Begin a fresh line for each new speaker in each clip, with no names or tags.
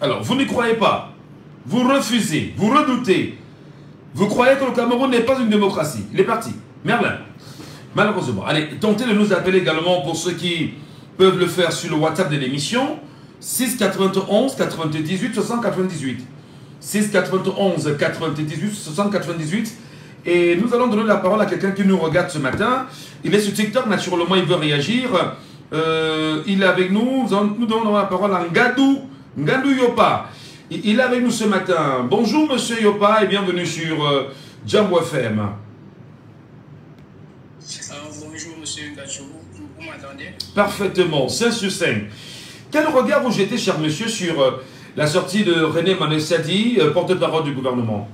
Alors, vous n'y croyez pas. Vous refusez, vous redoutez. Vous croyez que le Cameroun n'est pas une démocratie. Il est parti. Merlin. Malheureusement. Allez, tentez de nous appeler également pour ceux qui peuvent le faire sur le WhatsApp de l'émission. 6 91 98 698. 6 91 98 698. Et nous allons donner la parole à quelqu'un qui nous regarde ce matin. Il est sur TikTok, naturellement, il veut réagir. Il est avec nous. Nous donnons la parole à Ngadou Yopa. Il est avec nous ce matin. Bonjour, monsieur Yopa, et bienvenue sur Django FM.
Bonjour, monsieur Gachou. Vous m'entendez?
Parfaitement, 5 sur 5. Quel regard vous jetez, cher monsieur, sur la sortie de René Manesadi, porte-parole du gouvernement?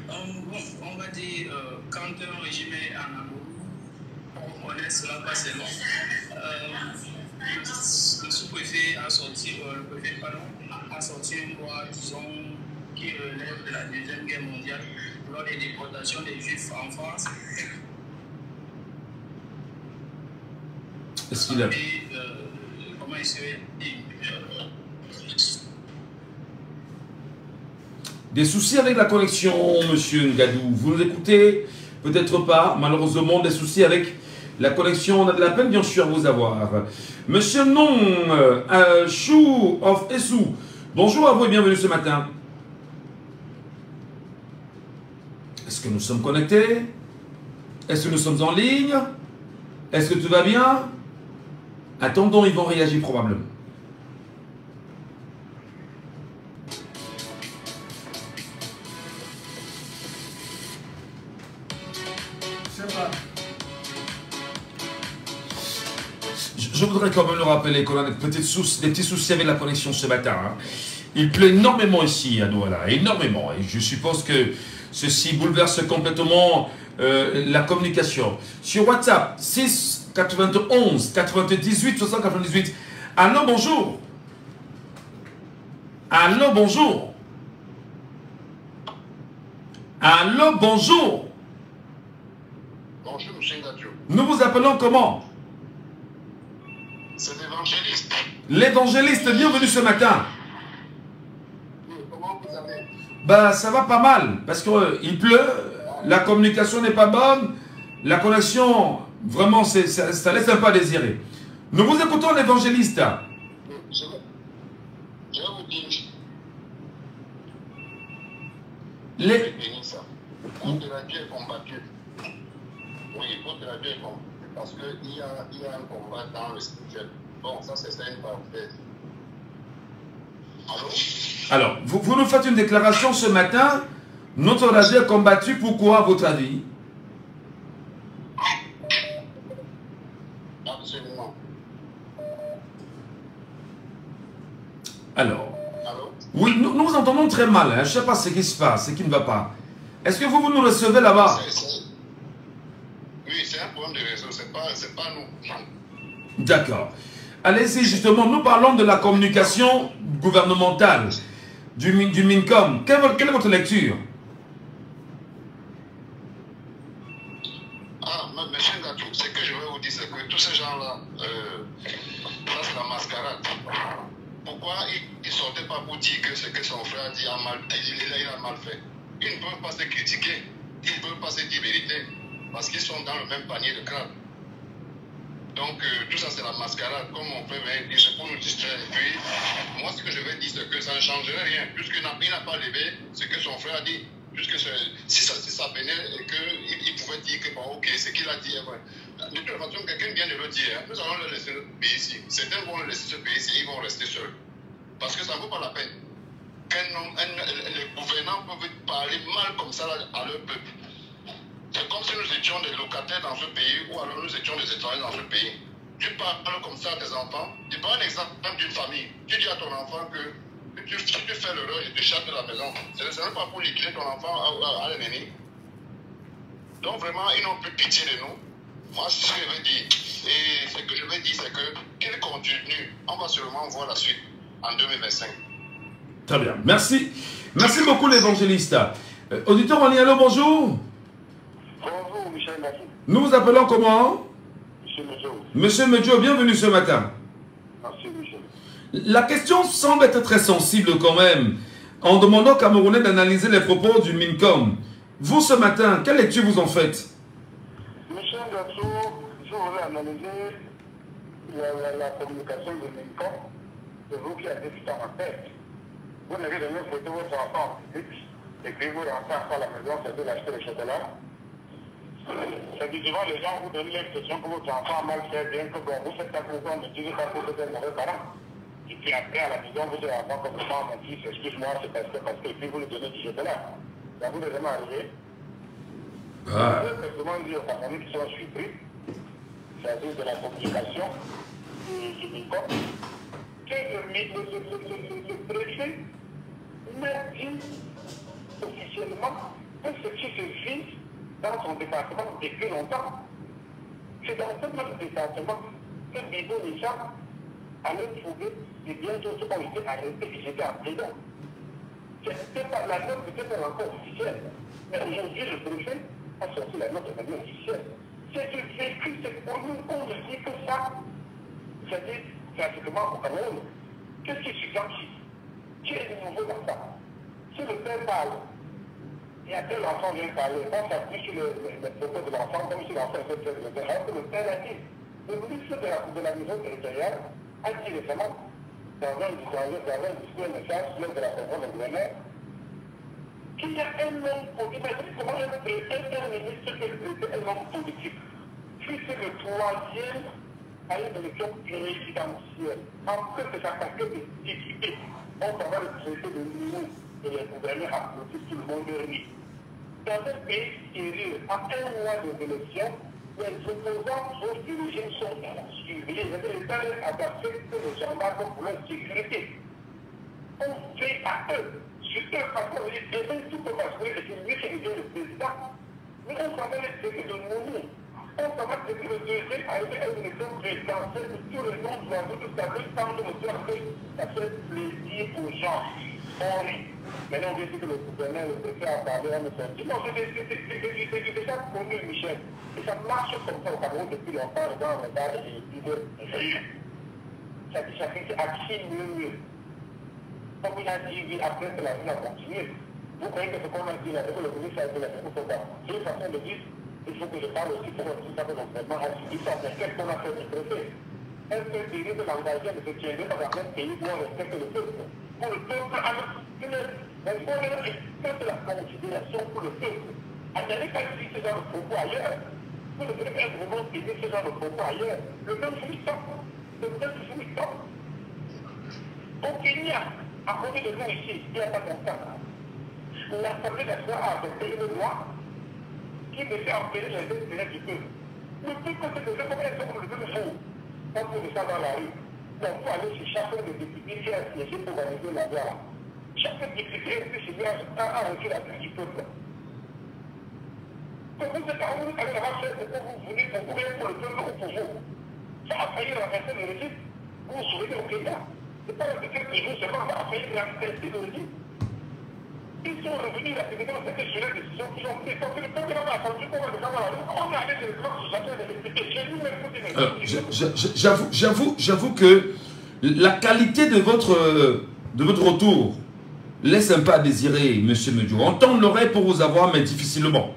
On va dire, quand un régime est en amour, on connaît cela pas seulement. Le sous-préfet a sorti, le préfet a sorti une loi, disons, qui relève de la Deuxième Guerre mondiale lors des déportations des Juifs en France.
Est-ce qu'il a...
comment il serait
Des soucis avec la connexion, monsieur Ngadou. Vous nous écoutez? Peut-être pas. Malheureusement, des soucis avec la connexion. On a de la peine, bien sûr, à vous avoir. Monsieur Non, Chou of Essou. Bonjour à vous et bienvenue ce matin. Est-ce que nous sommes connectés? Est-ce que nous sommes en ligne? Est-ce que tout va bien? Attendons, ils vont réagir probablement. Je voudrais quand même le rappeler qu'on a des petits soucis avec la connexion ce matin. Hein. Il pleut énormément ici à Douala, énormément. Et je suppose que ceci bouleverse complètement la communication. Sur WhatsApp, 6 91 98 698. Allô, bonjour. Allô, bonjour. Allô, bonjour.
Bonjour, M. Ngadou.
Nous vous appelons comment?
C'est l'évangéliste.
L'évangéliste, bienvenue ce matin.
Oui, comment vous allez?
Bah, ça va pas mal, parce qu'il pleut, la communication n'est pas bonne, la connexion, vraiment, ça laisse un peu à désirer. Nous vous écoutons, l'évangéliste.
Je vais vous dire. Je vais bénir ça. Contre la Dieu est combattu. Oui, contre la Dieu est combattu. Parce qu'il y a un combat dans le spirituel. Bon, ça c'est une parenthèse. Allô?
Alors, vous nous faites une déclaration ce matin. Notre radio est combattu. Pourquoi, à votre avis?
Absolument.
Alors,
Allô?
oui, nous vous entendons très mal. Hein. Je ne sais pas ce qui se passe, ce qui ne va pas. Est-ce que vous nous recevez là-bas?
Oui, c'est un problème de réseau, c'est pas nous.
D'accord. Allez-y, justement, nous parlons de la communication gouvernementale, du MINCOM. Quelle est votre lecture?
Ah, monsieur Ngadou, ce que je veux vous dire, c'est que tous ces gens-là, ça c'est la mascarade. Pourquoi ils ne sortaient pas pour dire que ce que son frère a dit a mal, il a mal fait? Ils ne peuvent pas se critiquer, ils ne peuvent pas se dire vérité, parce qu'ils sont dans le même panier de crabe. Donc, tout ça, c'est la mascarade. Comme on fait, c'est pour nous distraire. Et puis, moi, ce que je vais dire, c'est que ça ne changerait rien, puisqu'il n'a pas levé ce que son frère a dit. Puisque si ça venait et qu'il pouvait dire que, bon, ok, ce qu'il a dit est vrai. De toute façon, quelqu'un vient de le dire. Hein. Nous allons le laisser le pays ici. Certains vont le laisser ce pays ici et ils vont rester seuls. Parce que ça ne vaut pas la peine. Les gouvernants peuvent parler mal comme ça à leur peuple. C'est comme si nous étions des locataires dans ce pays ou alors nous étions des étrangers dans ce pays. Tu parles comme ça à tes enfants. Tu prends un exemple d'une famille. Tu dis à ton enfant que tu fais l'erreur et tu chattes de la maison. Ce n'est pas pour liquider ton enfant à l'ennemi. Donc vraiment, ils n'ont plus pitié de nous. Moi, c'est ce que je vais dire. Et ce que je vais dire, c'est que qu'ils continuent. On va seulement voir la suite en 2025.
Très bien. Merci. Merci beaucoup, l'évangéliste. Auditeur, on y est. Allô, bonjour.
Bonjour, Michel Ngadou.
Nous vous appelons comment?
Monsieur Medjo.
Monsieur Medjo, bienvenue ce matin.
Merci, Michel.
La question semble être très sensible quand même, en demandant aux Camerounais d'analyser les propos du MINCOM. Vous, ce matin, quelle lecture vous en faites?
Michel Gassou, je voulais analyser la communication du MINCOM. C'est vous qui avez tout en tête. Vous n'avez donné une photo de votre enfant en public, et puis vous rentrez à la maison, c'est de l'acheter le chocolat. C'est que souvent les gens vous donnent l'impression que votre enfant a mal fait, bien que bon, vous faites la maison, ne dites pas que vous êtes mauvais parent. Et puis après, à la maison, vous avez enfant comme ça, mon fils, excuse-moi, c'est parce que, et puis vous lui donnez du chocolat. Ça vous est jamais arrivé? Je veux simplement dire aux familles qui sont surpris, c'est-à-dire de la communication du MINCOM, que le préfet m'a dit officiellement que ce qui se vit dans son département depuis longtemps. C'est dans ce même département que Bibo Nisha allait trouver des biens d'autres qui ont été arrêtés et j'étais en prison. C'était pas la note, c'était pas encore officielle. Mais aujourd'hui, le préfet a sorti la note de manière officielle. C'est du vécu, c'est pour nous qu'on ne dit que ça. C'est-à-dire, pratiquement au Cameroun. Qu'est-ce qui s'identifie? Qui est le nouveau dans ça? Si le père parle, et après l'enfant vient parler, on s'appuie sur les propos de l'enfant, comme si l'enfant était très bien. Alors que le père a dit, le ministre de la maison territoriale a dit récemment, dans un discours, un message lors de la conférence de gouverneur, qu'il y a un homme politique. Comment un ministre peut être un homme politique? Puis c'est le troisième à une élection présidentielle. En fait, c'est sa paquet de députés. On va le traiter de nous et les gouverneurs applaudissent tout le monde réuni. Dans un pays sérieux, à un mois de l'élection, les opposants aux dirigeants sont surveillés. L'État a passé que les gendarmes pour leur sécurité. On fait à eux. Sur eux, parce qu'on dit, demain, tout peut passer, et c'est lui qui est le président. Mais on va les traiter de nous. On va traiter le deuxième avec une élection présidentielle où tout le monde doit vous savoir sans nous dire que ça fait plaisir aux gens. On rit. Maintenant, on dit que le gouverneur, le préfet a parlé, on me dit, non, c'est déjà connu, Michel. Et ça marche comme ça au Cameroun depuis longtemps, dans le regard des leaders. Ça fait axé mieux. Comme il a dit, oui, après que la vie a continué. Vous croyez que ce qu'on a dit là, que le ministre a dit là, c'est pas. C'est une façon de dire, il faut que je parle aussi pour tout ça que le gouvernement a dit ça, mais qu'est-ce qu'on a fait du préfet? Un peu pays de l'engagement de se tirer dans un pays où on respecte le peuple. Pour le peuple, mais il faut faire de la considération pour le peuple. En Amérique, il dit ce genre de propos ailleurs. Pour le peuple, est vraiment payer ce genre de propos ailleurs. Le même fruit top. Le même fruit top. Au Kenya, à côté de nous ici, il n'y a pas d'enfant. L'Assemblée nationale a adopté une loi qui me fait empêcher les intérêts du peuple. Le peuple, c'est de ce qu'on est comme le peuple fou. On peut ça dans la rue. Donc, il faut aller chez chacun des députés qui a siégé pour organiser la loi. Chaque député peut se dire à reculer la vie du peuple. Donc, vous êtes en train de faire ce que vous voulez pour vous pour le peuple ou pour vous. Ça a failli renverser le régime. Vous vous souvenez au Kenya. C'est pas que quelques jours seulement, ça a failli renverser le régime. Ils sont revenus, la présidence était sur les décisions qu'ils ont prises. Parce que le peuple a attendu qu'on va le faire la rue. On a allé directement sur chacun des députés. J'ai nous-mêmes pour
J'avoue que la qualité de votre retour laisse un peu à désirer, M. Medjou. On tend l'oreille pour vous avoir, mais difficilement.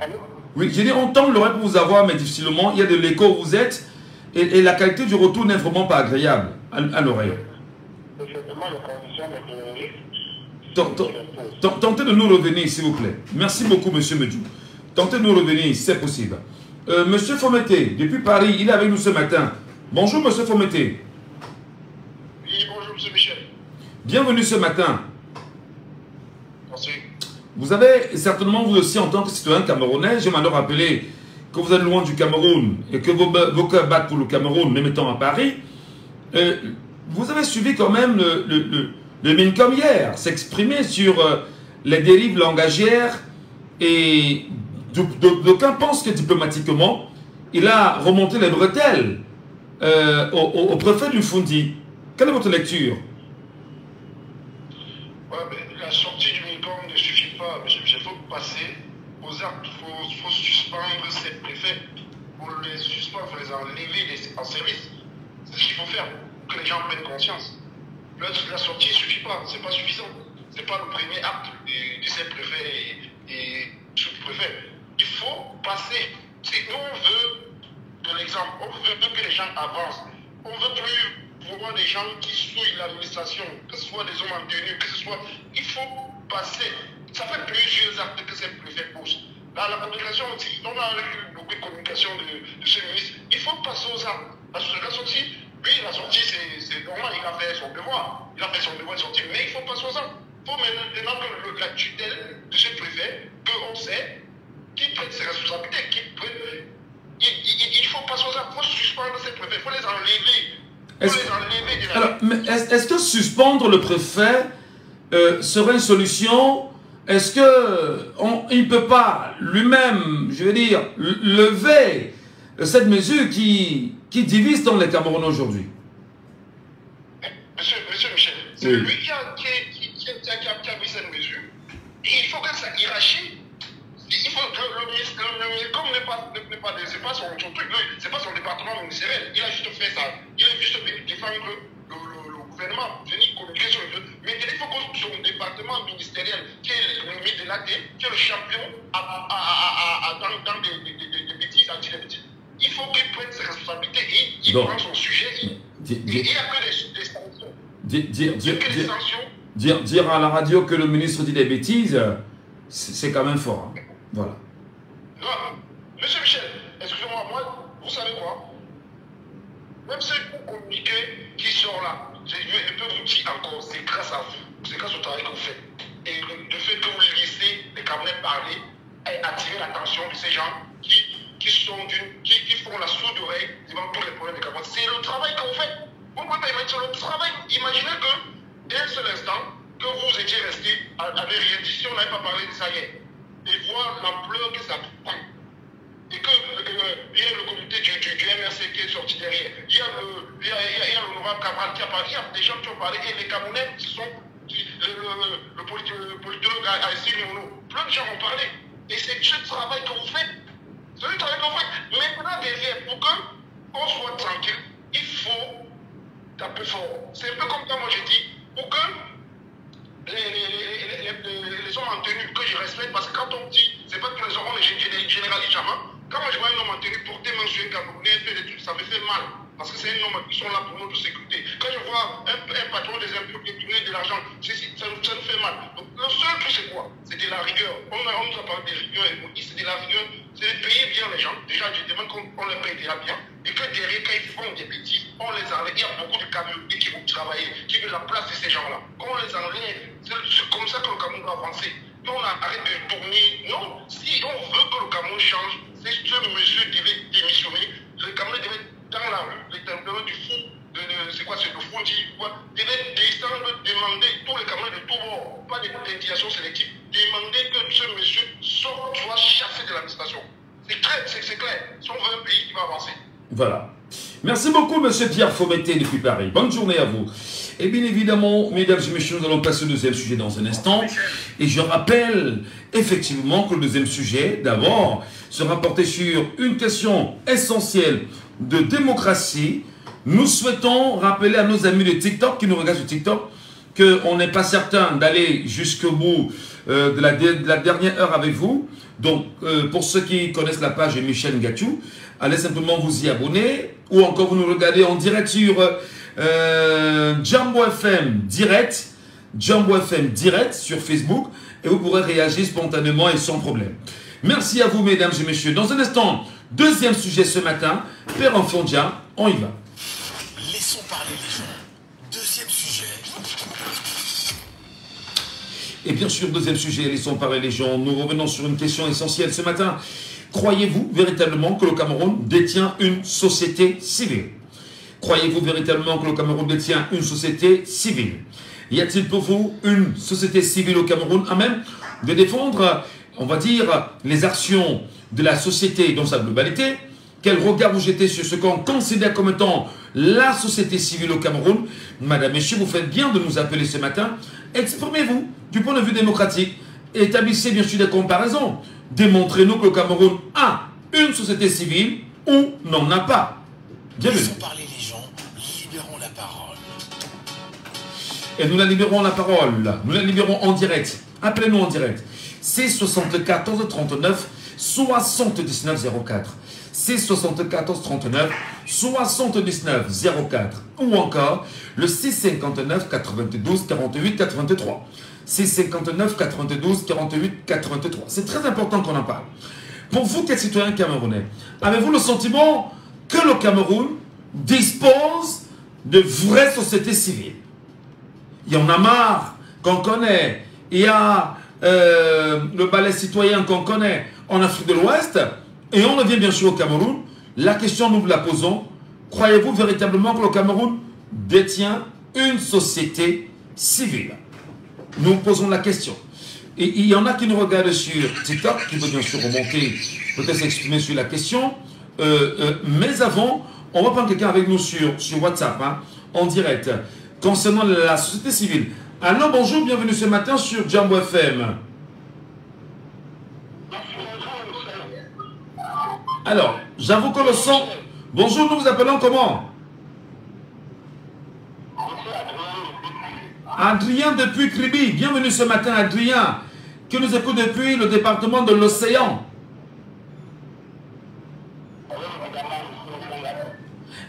Allô?
Oui, j'ai dit on tend l'oreille pour vous avoir, mais difficilement. Il y a de l'écho où vous êtes, et la qualité du retour n'est vraiment pas agréable à l'oreille.
Effectivement, les conditions météorologiques.
Tentez de nous revenir, s'il vous plaît. Merci beaucoup, M. Medjou. Tentez de nous revenir, si c'est possible. M. Fometé, depuis Paris, il est avec nous ce matin. Bonjour, M. Fometé.
Oui, bonjour, M. Michel.
Bienvenue ce matin.
Merci.
Vous avez certainement, vous aussi, en tant que citoyen camerounais, je m'en ai rappelé que vous êtes loin du Cameroun et que vos cœurs battent pour le Cameroun, même étant à Paris. Vous avez suivi quand même le MINCOM hier, s'exprimer sur les dérives langagières et d'aucuns pensent que diplomatiquement, il a remonté les bretelles au préfet du Fundi. Quelle est votre lecture?
Ouais, la sortie du MINCOM ne suffit pas. Il faut passer aux actes. Il faut suspendre ces préfets. Pour les suspendre, il faut les enlever en service. C'est ce qu'il faut faire. que les gens prennent conscience. La sortie ne suffit pas, ce n'est pas suffisant. Ce n'est pas le premier acte de ces préfets et sous-préfets. Il faut passer. Si nous, on veut de l'exemple, on veut que les gens avancent. On ne veut plus voir des gens qui souillent l'administration, que ce soit des hommes en tenue, que ce soit. Il faut passer. Ça fait plusieurs actes que ces préfets posent. Dans la communication aussi, on a eu beaucoup de communication de ce ministre. Il faut passer aux actes. Parce que la sortie, lui, la sortie, c'est normal, il a fait son devoir. Il a fait son devoir de sortir, mais il faut passer aux actes. Il faut maintenant que la tutelle de ce préfet, qu'on sait, qui prenne ses responsabilités, il faut passer aux actes, il faut suspendre ces préfets, il faut les enlever.
Alors, est-ce que suspendre le préfet serait une solution? Est-ce qu'il ne peut pas lui-même, je veux dire, lever cette mesure qui divise dans les Camerounais aujourd'hui?
Monsieur Michel, c'est lui qui a mis cette mesure. Et il faut que ça hiérarchie. Il faut que le ministre, comme n'est pas son truc, c'est pas son département ministériel. Il a juste fait ça. Il a juste défendre le gouvernement, venir communiquer sur le truc. Mais il faut que son département ministériel, qui est le ministre de l'AT, qui est le champion dans des bêtises, à dire des bêtises, il faut qu'il prenne ses responsabilités et il prend son sujet. Il n'y a que des sanctions.
Dire à la radio que le ministre dit des bêtises, c'est quand même fort. Hein. Voilà.
Non, monsieur Michel, excusez-moi, moi, vous savez quoi? Même si vous communiquez qui sort là, je peux vous dire encore, c'est grâce à vous, c'est grâce au travail que vous faites. Et le fait que vous laissez les Camerounais parler et attirer l'attention de ces gens qui font la sourde oreille devant tous les problèmes des Camerounais. C'est le travail que vous faites. Vous ne pouvez pas imaginer le travail. Imaginez que d'un seul instant, que vous étiez resté à rien dit, si on n'avait pas parlé de ça hier, et voir l'ampleur que ça prend. Et qu'il y a le comité du MRC qui est sorti derrière. Il y a l'honorable Cabral qui a parlé. Il y a des gens qui ont parlé. Et les Camerounais, le politologue a essayé plein de gens ont parlé. Et c'est ce travail que vous faites. C'est le travail que vous faites. Maintenant, derrière, pour qu'on soit tranquille, il faut taper fort. C'est un peu comme quand moi j'ai dit, pour que les hommes en tenue que je respecte, parce que quand on dit, c'est pas que les hommes, on les généralise jamais. Quand moi je vois un homme en tenue porter main sur un Camerounais, faire des trucs, ça me fait mal. Parce que c'est un homme qui sont là pour notre sécurité. Quand je vois un patron des impôts qui tourne de l'argent, ça nous fait mal. Donc le seul truc c'est quoi? C'est de la rigueur. On nous a parlé de rigueur et c'est de la rigueur. C'est de payer bien les gens. Déjà, je demande qu'on les paye déjà bien. Et que derrière, quand ils font des bêtises, on les enlève. Il y a beaucoup de camionneurs qui vont travailler, qui veulent la place de ces gens-là. Qu'on les enlève. C'est comme ça que le Cameroun doit avancer. Nous, on arrête de tourner. Non, si on veut que le Cameroun change, c'est ce monsieur devait démissionner. Le Cameroun devait être dans la rue, les templements du fou, c'est quoi, c'est le fou, devait descendre, demander tous les Camerounais de tout bord, pas d'indignation sélective, demander que ce monsieur soit chassé de l'administration. C'est clair. Si on veut un pays qui va avancer.
Voilà. Merci beaucoup, monsieur Pierre Faumeté depuis Paris. Bonne journée à vous. Et bien évidemment, mesdames et messieurs, nous allons passer au deuxième sujet dans un instant. Et je rappelle effectivement que le deuxième sujet, d'abord, sera porté sur une question essentielle de démocratie. Nous souhaitons rappeler à nos amis de TikTok qui nous regardent sur TikTok qu'on n'est pas certain d'aller jusqu'au bout de la dernière heure avec vous. Donc, pour ceux qui connaissent la page Michel Ngachou, allez simplement vous y abonner, ou encore vous nous regardez en direct sur Jambo FM direct sur Facebook, et vous pourrez réagir spontanément et sans problème. Merci à vous, mesdames et messieurs. Dans un instant, deuxième sujet ce matin, Père Enfondia, on y va.
Laissons parler les gens. Deuxième sujet.
Et bien sûr, deuxième sujet, laissons parler les gens. Nous revenons sur une question essentielle ce matin. Croyez-vous véritablement que le Cameroun détient une société civile? Croyez-vous véritablement que le Cameroun détient une société civile? Y a-t-il pour vous une société civile au Cameroun à même de défendre, on va dire, les actions de la société dans sa globalité? Quel regard vous jetez sur ce qu'on considère comme étant la société civile au Cameroun? Madame, messieurs, vous faites bien de nous appeler ce matin. Exprimez-vous du point de vue démocratique. Établissez bien sûr des comparaisons. Démontrez-nous que le Cameroun a une société civile ou n'en a pas. Bienvenue.
Laissons parler les gens, libérons la parole.
Et nous la libérons la parole. Nous la libérons en direct. Appelez-nous en direct. C'est 74 39 79 04. C'est 74 39 79 04. Ou encore le 659 92 48 83. 659 92 48 83. C'est très important qu'on en parle. Pour vous qui êtes citoyens camerounais, avez-vous le sentiment que le Cameroun dispose de vraies sociétés civiles? Il y en a marre qu'on connaît. Il y a le ballet citoyen qu'on connaît en Afrique de l'Ouest. Et on revient bien sûr au Cameroun. La question, nous vous la posons. Croyez-vous véritablement que le Cameroun détient une société civile? Nous posons la question. Et il y en a qui nous regardent sur TikTok, qui veut bien sûr remonter, peut-être s'exprimer sur la question. Mais avant, on va prendre quelqu'un avec nous sur WhatsApp, hein, en direct, concernant la société civile. Alors bonjour, bienvenue ce matin sur Jambo FM. Alors, j'avoue que le son... Bonjour, nous vous appelons comment? Adrien depuis Kribi. Bienvenue ce matin, Adrien, qui nous écoute depuis le département de l'Océan.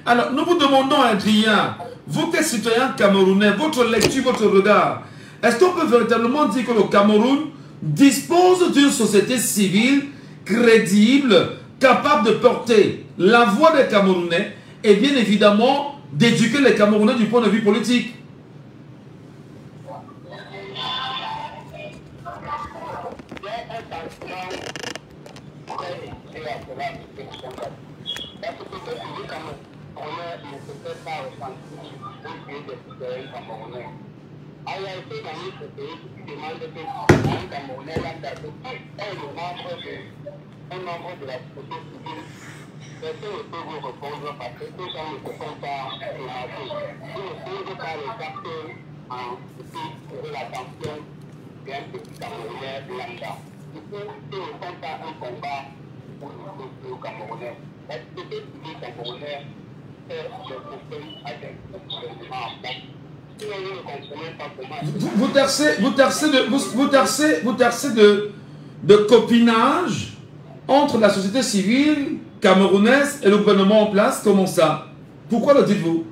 Alors, nous vous demandons, Adrien, vous qui êtes citoyen camerounais, votre lecture, votre regard, est-ce qu'on peut véritablement dire que le Cameroun dispose d'une société civile crédible, capable de porter la voix des Camerounais et bien évidemment d'éduquer les Camerounais du point de vue politique?
Un membre de la société civile, personne ne peut vous répondre parce que ces gens ne se font pas remarquer. Ils ne posent pas les acteurs en ce qui serait l'attention d'un petit Camerounais lambda. Du coup, ils ne font pas un combat pour le Camerounais. La société civile camerounaise fait le système avec le gouvernement en place. Si vous ne comprenez pas comment...
Vous taxez de copinage entre la société civile camerounaise et le gouvernement en place. Comment ça? Pourquoi le dites-vous?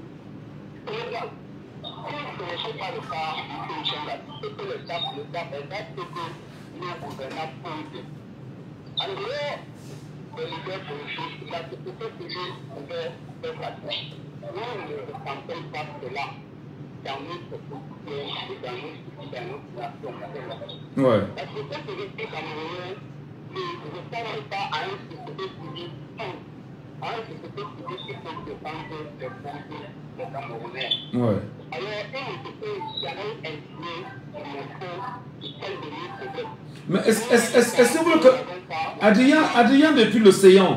Ouais.
Ne répondent pas à une société civile, à une société civile qui peut défendre les frontières des Camerounais.
Ouais.
Alors, ils ne peuvent jamais insinuer ou montrer quel de nous problème.
Mais est-ce que vous le... Adrien, depuis l'océan,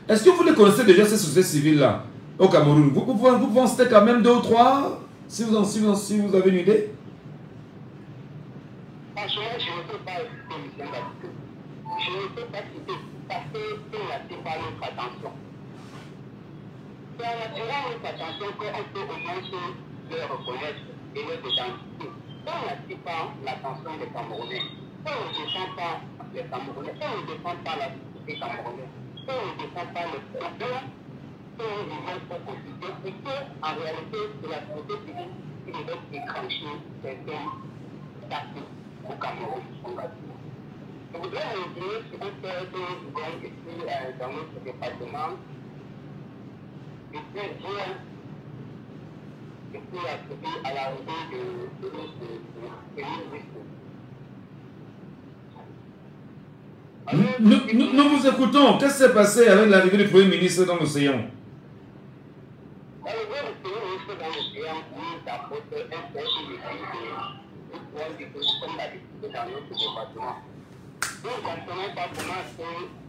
est-ce que vous les connaissez déjà ces sociétés civiles-là au Cameroun? Vous pouvez en citer quand même 2 ou 3 si vous avez une idée?
Franchement, je ne peux pas expliquer Michel Badito. Je ne peux pas citer parce qu'il n'attire pas notre attention. C'est en attirant notre attention qu'on peut au moins les reconnaître et les identifier. Si on n'attire pas l'attention des Camerounais, si on ne défend pas les Camerounais, si on ne défend pas la société camerounaise, si on ne défend pas le problème, si on ne défend pas la société, et qu'en réalité, c'est la société civile qui devait déclencher certaines tactiques au Cameroun. Je voudrais revenir sur un fait que nous avons ici dans notre département. Depuis juin, je suis accédé à l'arrivée de
Nous vous écoutons. Qu'est-ce qui s'est passé avec l'arrivée du Premier ministre dans l'océan?
L'arrivée du Premier ministre dans l'océan nous apporte un fait comme d'habitude dans notre département. Nous ne comprenons pas comment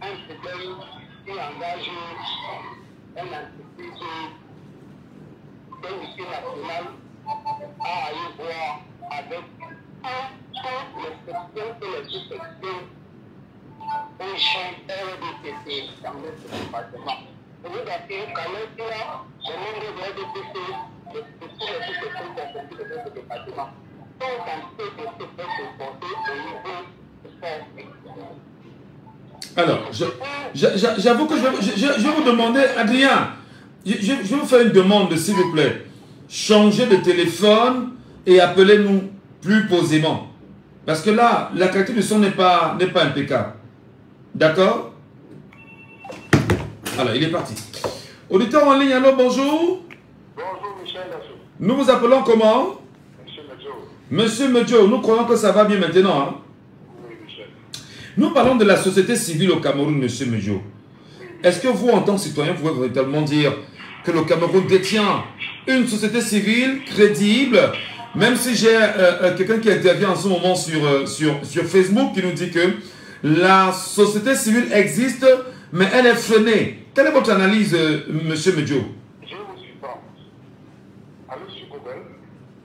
un problème qui engage une entreprise d'unité nationale a à y voir avec les sections et les sous-sections au champ RDPC dans notre département. Je vous assure qu'à l'instant, le nombre de RDPC de tous les sous-sections de notre département sont quantité de ce fait se porter au niveau sportif.
Alors, j'avoue que je vais vous demander, Adrien, je vais vous faire une demande, s'il vous plaît. Changez de téléphone et appelez-nous plus posément. Parce que là, la qualité du son n'est pas impeccable. D'accord? Alors, il est parti. Auditeur en ligne, alors bonjour.
Bonjour Michel.
Nous vous appelons comment?
Monsieur Medjo.
Monsieur Medjo, nous croyons que ça va bien maintenant. Hein?
Oui, Michel.
Nous parlons de la société civile au Cameroun, monsieur Medjo. Est-ce que vous, en tant que citoyen, vous pouvez véritablement dire que le Cameroun détient une société civile crédible? Même si j'ai quelqu'un qui intervient en ce moment sur Facebook qui nous dit que la société civile existe, mais elle est freinée. Quelle est votre analyse, monsieur Medjo?
Je vous suivre. Allez sur Google,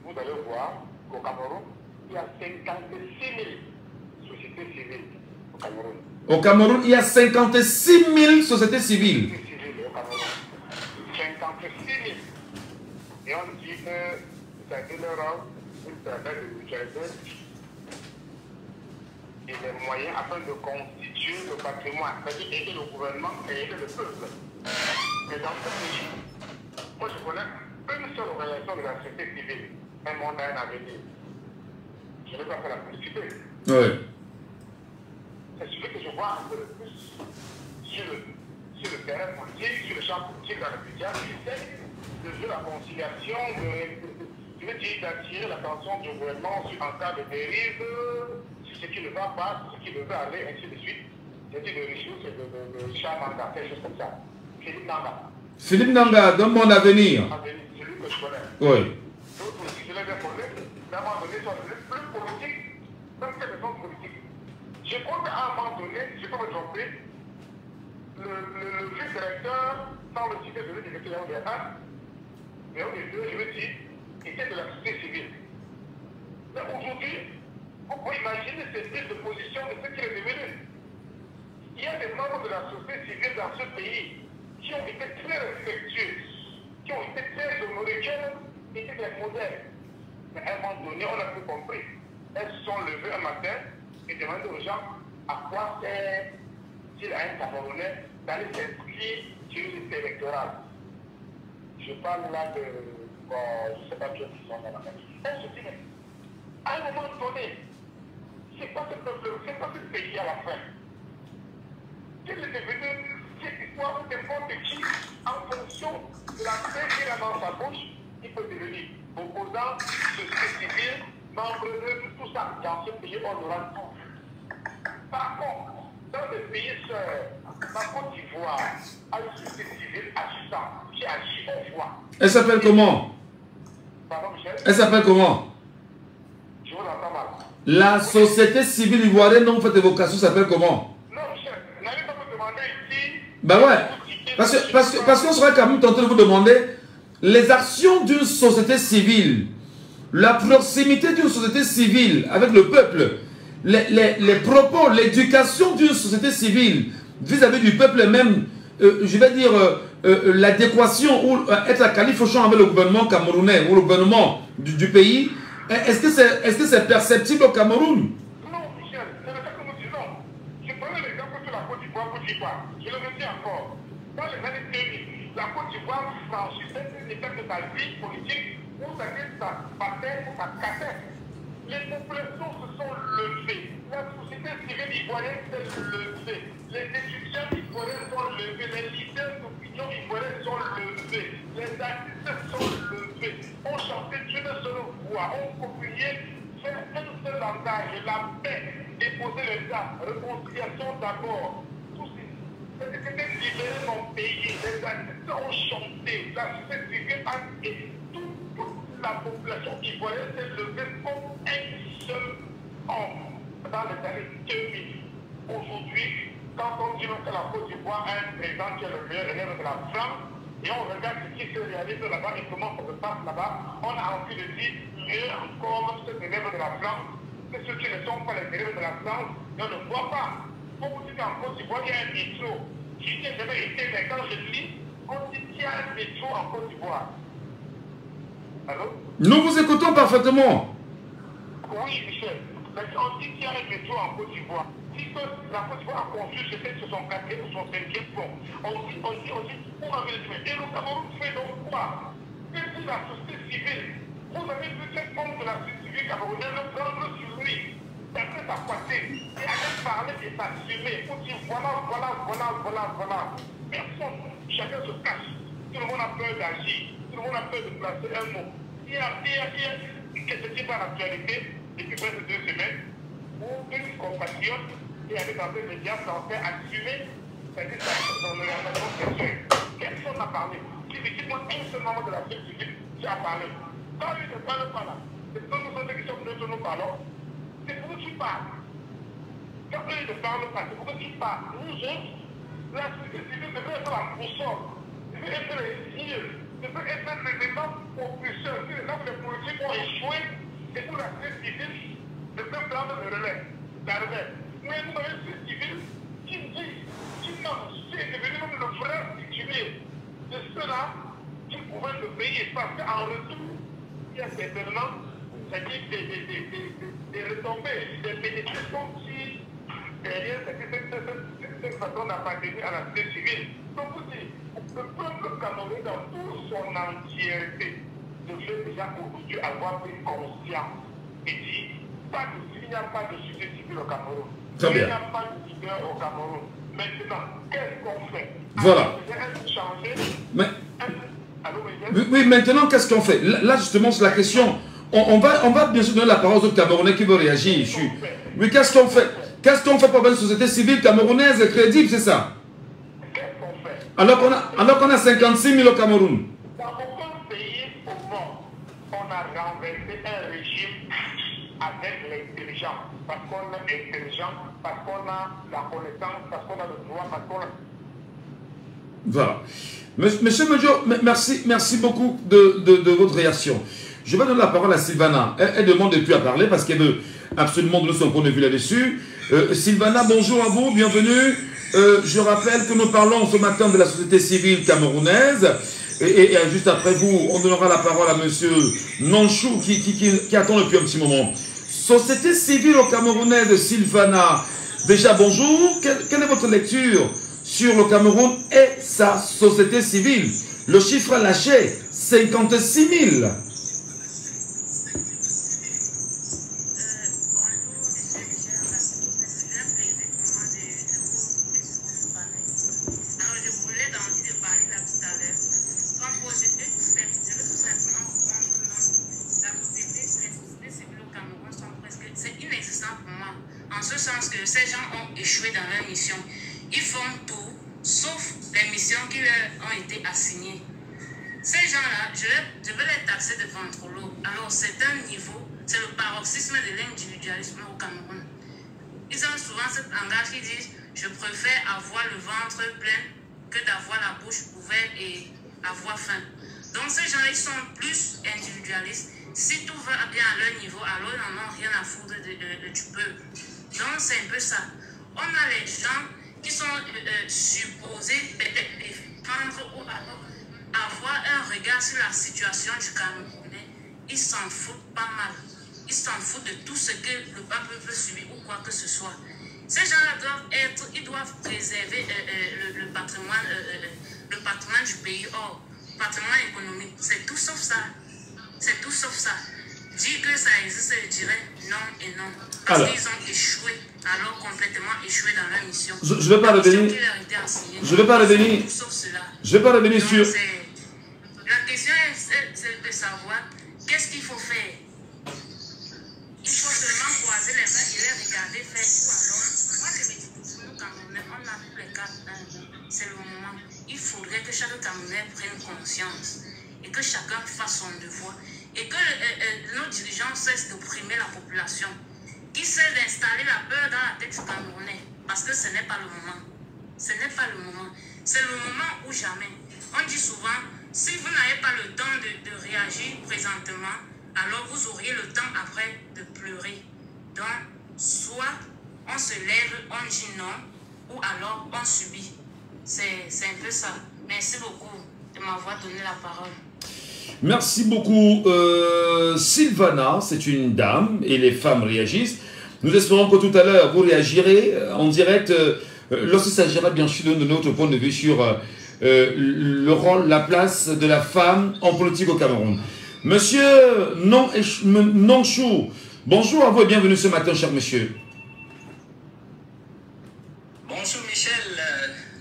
vous allez voir qu'au Cameroun, il y a 56 000 sociétés civiles au Cameroun.
Au Cameroun, il y a 56 000 sociétés civiles.
Au Cameroun. 56 000. Et on dit que ça a donné une permet de mutualiser et les moyens afin de constituer le patrimoine, c'est-à-dire aider le gouvernement et aider le peuple. Mais dans ce pays, moi je connais une seule organisation de la société civile, un monde à un avenir. Je ne vais pas faire la publicité.
Oui.
C'est celui que je vois un peu le plus sur le terrain politique, sur le champ politique dans le média, qui essaie de jouer la conciliation, je veux dire d'attirer l'attention du gouvernement sur un cas de dérive, sur ce qui ne va pas, sur ce qui devait aller, ainsi de suite. C'est-à-dire de ressources et de Richard Nanga, quelque chose comme ça. Philippe Nanga.
Philippe Nanga, dans Monde Avenir.
C'est lui que je connais.
Oui.
D'autres politiques, je l'ai bien posé, mais à un moment donné, ils sont devenus plus politiques, même qu'elles sont politiques. Je crois qu'à un moment donné, je peux me tromper, le vice-directeur, sans le citer de l'université de 1, mais au début, je veux dire, était de la société civile. Mais aujourd'hui, vous pouvez imaginer cette prise de position de ce qu'il est devenu. Il y a des membres de la société civile dans ce pays qui ont été très respectueux, qui ont été très honorés, qui ont été des modèles. Mais à un moment donné, on a tout compris. Elles se sont levées un matin et demandé aux gens à quoi sert-il à un Camerounais d'aller s'inscrire sur une liste électorale. Je parle là de, je ne sais pas qui sont dans la même. On se dit, mais à un moment donné, c'est pas ce peuple, c'est pas ce pays à la fin. Quelle est devenue cette histoire de n'importe qui, en fonction de la paix qu'il a dans sa bouche, il peut devenir opposant, société civile, membre de tout ça. Dans ce pays, on aura tout. Par contre, dans les pays sœurs, la Côte d'Ivoire a une société civile agissante qui agit au voix.
Elle s'appelle comment?
Pardon, Michel?
Elle s'appelle comment?
Je vous entends mal.
La société civile ivoirienne dont vous faites évocation s'appelle comment?
Non, Michel, n'allez pas me demander ici.
Ben ouais. Parce qu'on serait quand même tenté de vous demander les actions d'une société civile, la proximité d'une société civile avec le peuple, les propos, l'éducation d'une société civile vis-à-vis du peuple même, je vais dire l'adéquation ou être à califochon avec le gouvernement camerounais ou le gouvernement du pays. Est-ce que c'est perceptible au Cameroun?
Non, Michel, c'est le fait que nous disons. Je prenais l'exemple sur la Côte d'Ivoire, je le redis encore. Dans les années 2000, la Côte d'Ivoire franchissait une étape de sa vie politique où ça battait ou ça cassait. Les populations se sont levées. La société civile ivoirienne s'est levée. Les étudiants ivoiriens sont levés. Les leaders d'opinion ivoiriens sont levés. Les artistes sont levés. On chantait d'une seule voix. On copiait, fait un seul langage. La paix, déposer les armes, réconciliation d'abord. Tout ceci. C'était libérer mon pays. Les artistes ont chanté. La société civile a été toute la population ivoirienne s'est levée comme un seul homme dans les années 2000. Aujourd'hui, quand on dit que la Côte d'Ivoire a un président qui est le meilleur élève de la France, et on regarde ce qui se réalise là-bas et comment ça se passe là-bas, on a envie de dire mieux encore cet élève de la France, que ceux qui ne sont pas les élèves de la France ne le voient pas. Pour vous dire qu'en Côte d'Ivoire, il y a un métro. J'y ai jamais été, mais quand je lis, on dit qu'il y a un métro en Côte d'Ivoire. Allô?
Nous vous écoutons parfaitement.
Oui, Michel. Mais on dit qu'il y a un métro en Côte d'Ivoire. Si la Côte d'Ivoire a construit sur son 4e ou son 5e pont, on dit, on avait le fait. Et le Cameroun fait donc quoi? C'est pour la société civile. Vous avez vu cette forme de la société civile camerounaise le prendre sur lui. Après sa poitrine. Et aller parler et s'assumer. Pour dire voilà. Personne. Chacun se cache. Tout le monde a peur d'agir. Tout le monde a peur de placer un mot. Il y a qu'est-ce qui est dans l'actualité depuis près de 2 semaines où une compatriote qui avait dans les médias français assumé c'est-à-dire dans l'organisation sexuelle. Personne n'a parlé. Dites-moi un seul membre de la société civile qui a parlé. Quand lui ne parle pas là, c'est pour nous autres qui sommes venus nous parlons. C'est pour nous qui parlent. Quand eux ne parlent pas, c'est pour nous qui parlent. Nous autres, la société civile devrait être la boussole, devrait être les signes, devrait être l'élément propulseur. Si les hommes de politique ont échoué, c'est pour la société civile de faire prendre le relais. La relève. Mais nous avons une société civile qui dit, qui est devenu même le frère titulaire de ceux-là qui pouvaient le payer. Parce qu'en retour, il y a certainement des retombées, des bénéfices comme si derrière cette façon d'appartenir à la société civile. Donc vous dites, le peuple camerounais dans toute son entièreté devrait déjà aujourd'hui avoir pris conscience et dit, il n'y a pas de société civile au Cameroun. Il n'y a pas de leader au Cameroun. Maintenant, qu'est-ce qu'on fait?
Voilà. Oui, maintenant, qu'est-ce qu'on fait? Là, justement, c'est la question. On va bien sûr donner la parole aux autres Camerounais qui veulent réagir. Oui, qu'est-ce qu'on fait? Qu'est-ce qu'on fait pour avoir une société civile camerounaise crédible, c'est ça?
Qu'est-ce qu'on fait?
Alors qu'on a 56 000 au Cameroun.
Dans aucun pays au monde, on a renversé un régime avec l'intelligence. Parce qu'on est intelligent, parce qu'on a la connaissance, parce qu'on a le droit, parce qu'on a...
Voilà. Monsieur Medjo, merci beaucoup de votre réaction. Je vais donner la parole à Sylvana. Elle demande depuis à parler parce qu'elle veut absolument donner son point de vue là-dessus. Sylvana, bonjour à vous, bienvenue. Je rappelle que nous parlons ce matin de la société civile camerounaise. Et juste après vous, on donnera la parole à monsieur Nanchou qui attend depuis un petit moment. Société civile camerounaise, Sylvana. Déjà, bonjour. Quelle est votre lecture sur le Cameroun et sa société civile? Le chiffre lâché, 56 000.
Je préfère avoir le ventre plein que d'avoir la bouche ouverte et avoir faim. Donc ces gens ils sont plus individualistes. Si tout va bien à leur niveau, alors ils n'en ont rien à foutre du peuple. Donc c'est un peu ça. On a les gens qui sont supposés prendre ou alors avoir un regard sur la situation du Camerounais. Ils s'en foutent pas mal. Ils s'en foutent de tout ce que le peuple peut subir ou quoi que ce soit. Ces gens-là ils doivent préserver le patrimoine du pays, le patrimoine économique. C'est tout sauf ça. C'est tout sauf ça. Dire que ça existe, je dirais non et non. Parce qu'ils ont échoué, alors complètement échoué dans leur mission.
Je ne vais pas revenir. Je ne vais pas revenir. Je vais pas revenir sur.
La question est de savoir qu'est-ce qu'il faut faire. Il faut seulement croiser les mains et les regarder faire tout alors. Moi, je me dis toujours, nous, Camerounais, on a plus les cartes. C'est le moment. Il faudrait que chaque Camerounais prenne conscience et que chacun fasse son devoir et que nos dirigeants cessent d'opprimer la population, qui cessent d'installer la peur dans la tête du Camerounais, parce que ce n'est pas le moment. Ce n'est pas le moment. C'est le moment ou jamais. On dit souvent, si vous n'avez pas le temps de réagir présentement, alors vous auriez le temps après de pleurer. Donc, soit on se lève, on dit non, ou alors on subit. C'est un peu ça. Merci beaucoup de m'avoir donné la parole.
Merci beaucoup Sylvana, c'est une dame et les femmes réagissent. Nous espérons que tout à l'heure vous réagirez en direct lorsqu'il s'agira bien sûr de notre point de vue sur le rôle, la place de la femme en politique au Cameroun. Monsieur Nonchou, bonjour à vous et bienvenue ce matin, cher monsieur.
Bonjour Michel,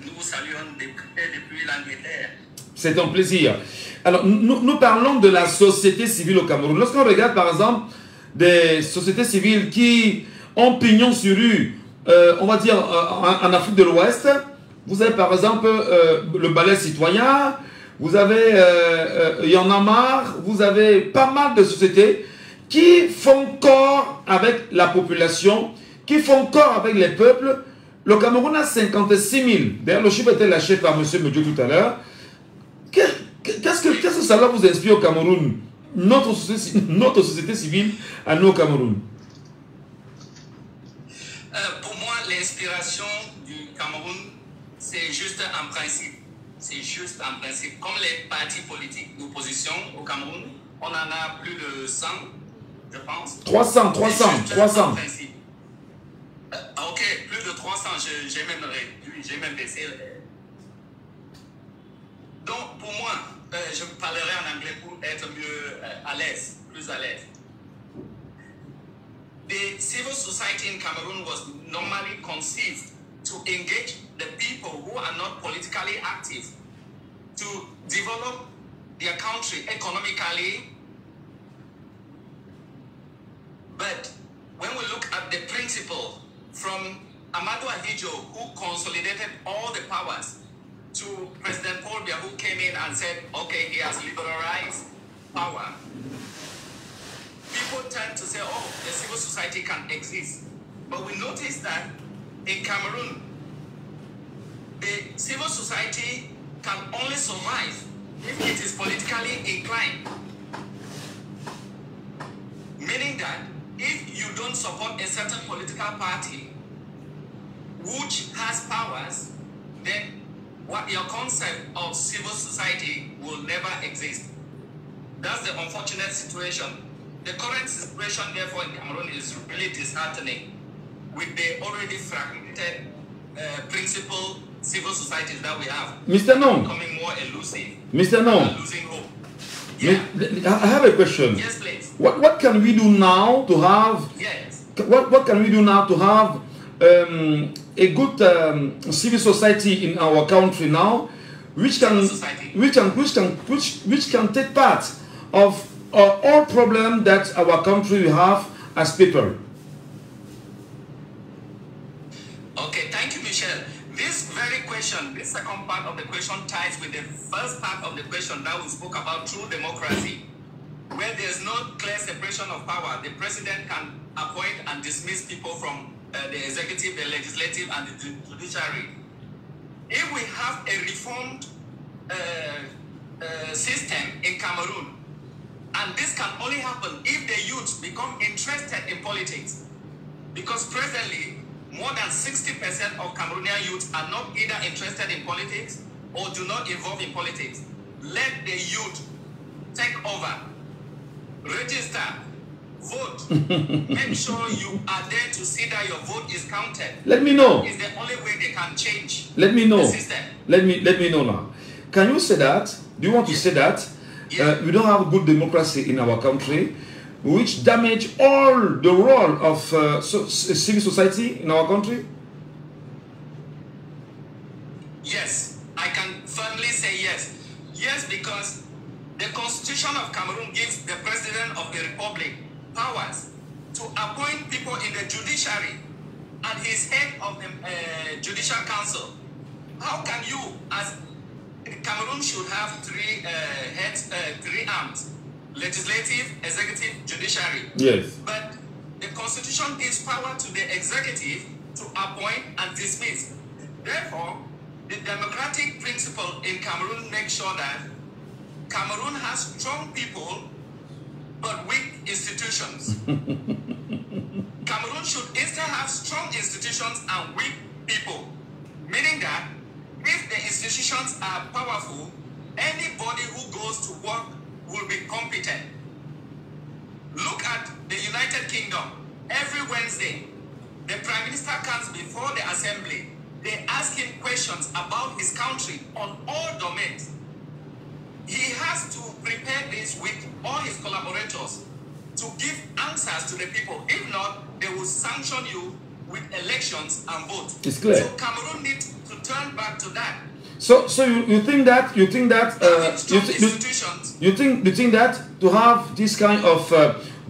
nous vous saluons depuis l'Angleterre.
C'est un plaisir. Alors, nous parlons de la société civile au Cameroun. Lorsqu'on regarde par exemple des sociétés civiles qui ont pignon sur rue, on va dire en Afrique de l'Ouest, vous avez par exemple le Balai citoyen, vous avez Y'en a marre, vous avez pas mal de sociétés qui font corps avec la population, qui font corps avec les peuples. Le Cameroun a 56 000. D'ailleurs, le chiffre était lâché par M. Medio tout à l'heure. Qu'est-ce que ça va vous inspire au Cameroun, notre société civile à nous au Cameroun?
Pour moi, l'inspiration du Cameroun, c'est juste un principe. C'est juste un principe. Comme les partis politiques d'opposition au Cameroun, on en a plus de 100, je pense.
300.
Ok, plus de 300, j'ai même réduit, j'ai même baissé. Donc, pour moi, je parlerai en anglais pour être mieux à l'aise, plus à l'aise. The civil society in Cameroon was normally conceived to engage the people who are not politically active to develop their country economically. But when we look at the principle from Amadou Ahidjo, who consolidated all the powers, to President Paul Biya, who came in and said, okay, he has liberalized power, people tend to say, oh, the civil society can exist. But we notice that in Cameroon, the civil society can only survive if it is politically inclined. Meaning that if you don't support a certain political party which has powers, then what your concept of civil society will never exist. That's the unfortunate situation. The current situation, therefore, in Cameroon is really disheartening with the already fragmented principal civil societies that we have.
Mr. Nong,
becoming more elusive.
Mr. Nong,
losing hope. Yeah.
I have a question.
Yes, please.
What can we do now to have?
Yes.
What can we do now to have a good civil society in our country now, which can take part of all problems that our country have as people?
Okay, thank you, Michel. This very question, this second part of the question ties with the first part of the question that we spoke about, true democracy, where there's no clear separation of power. The president can appoint and dismiss people from the executive, the legislative, and the judiciary. If we have a reformed system in Cameroon, and this can only happen if the youth become interested in politics, because presently more than 60% of Cameroonian youth are not either interested in politics or do not involve in politics. Let the youth take over, register, vote. Make sure you are there to see that your vote is counted.
Let me know.
It's the only way they can change.
Let me know.
The system.
Let me know now. Can you say that? Do you want to say that?
Yeah.
We don't have good democracy in our country, which damage all the role of civil society in our country?
Yes, I can firmly say yes. Yes, because the Constitution of Cameroon gives the President of the Republic powers to appoint people in the judiciary, and he's head of the Judicial Council. How can you, as Cameroon should have three arms: legislative, executive, judiciary.
Yes.
But the Constitution gives power to the executive to appoint and dismiss. Therefore, the democratic principle in Cameroon makes sure that Cameroon has strong people but weak institutions. Cameroon should instead have strong institutions and weak people, meaning that if the institutions are powerful, anybody who goes to work will be competent. Look at the United Kingdom. Every Wednesday, the Prime Minister comes before the Assembly. They ask him questions about his country on all domains. He has to prepare this with all his collaborators to give answers to the people. If not, they will sanction you with elections and votes.
It's clear.
So Cameroon needs to turn back to that.
So you think that you think that you think that to have this kind of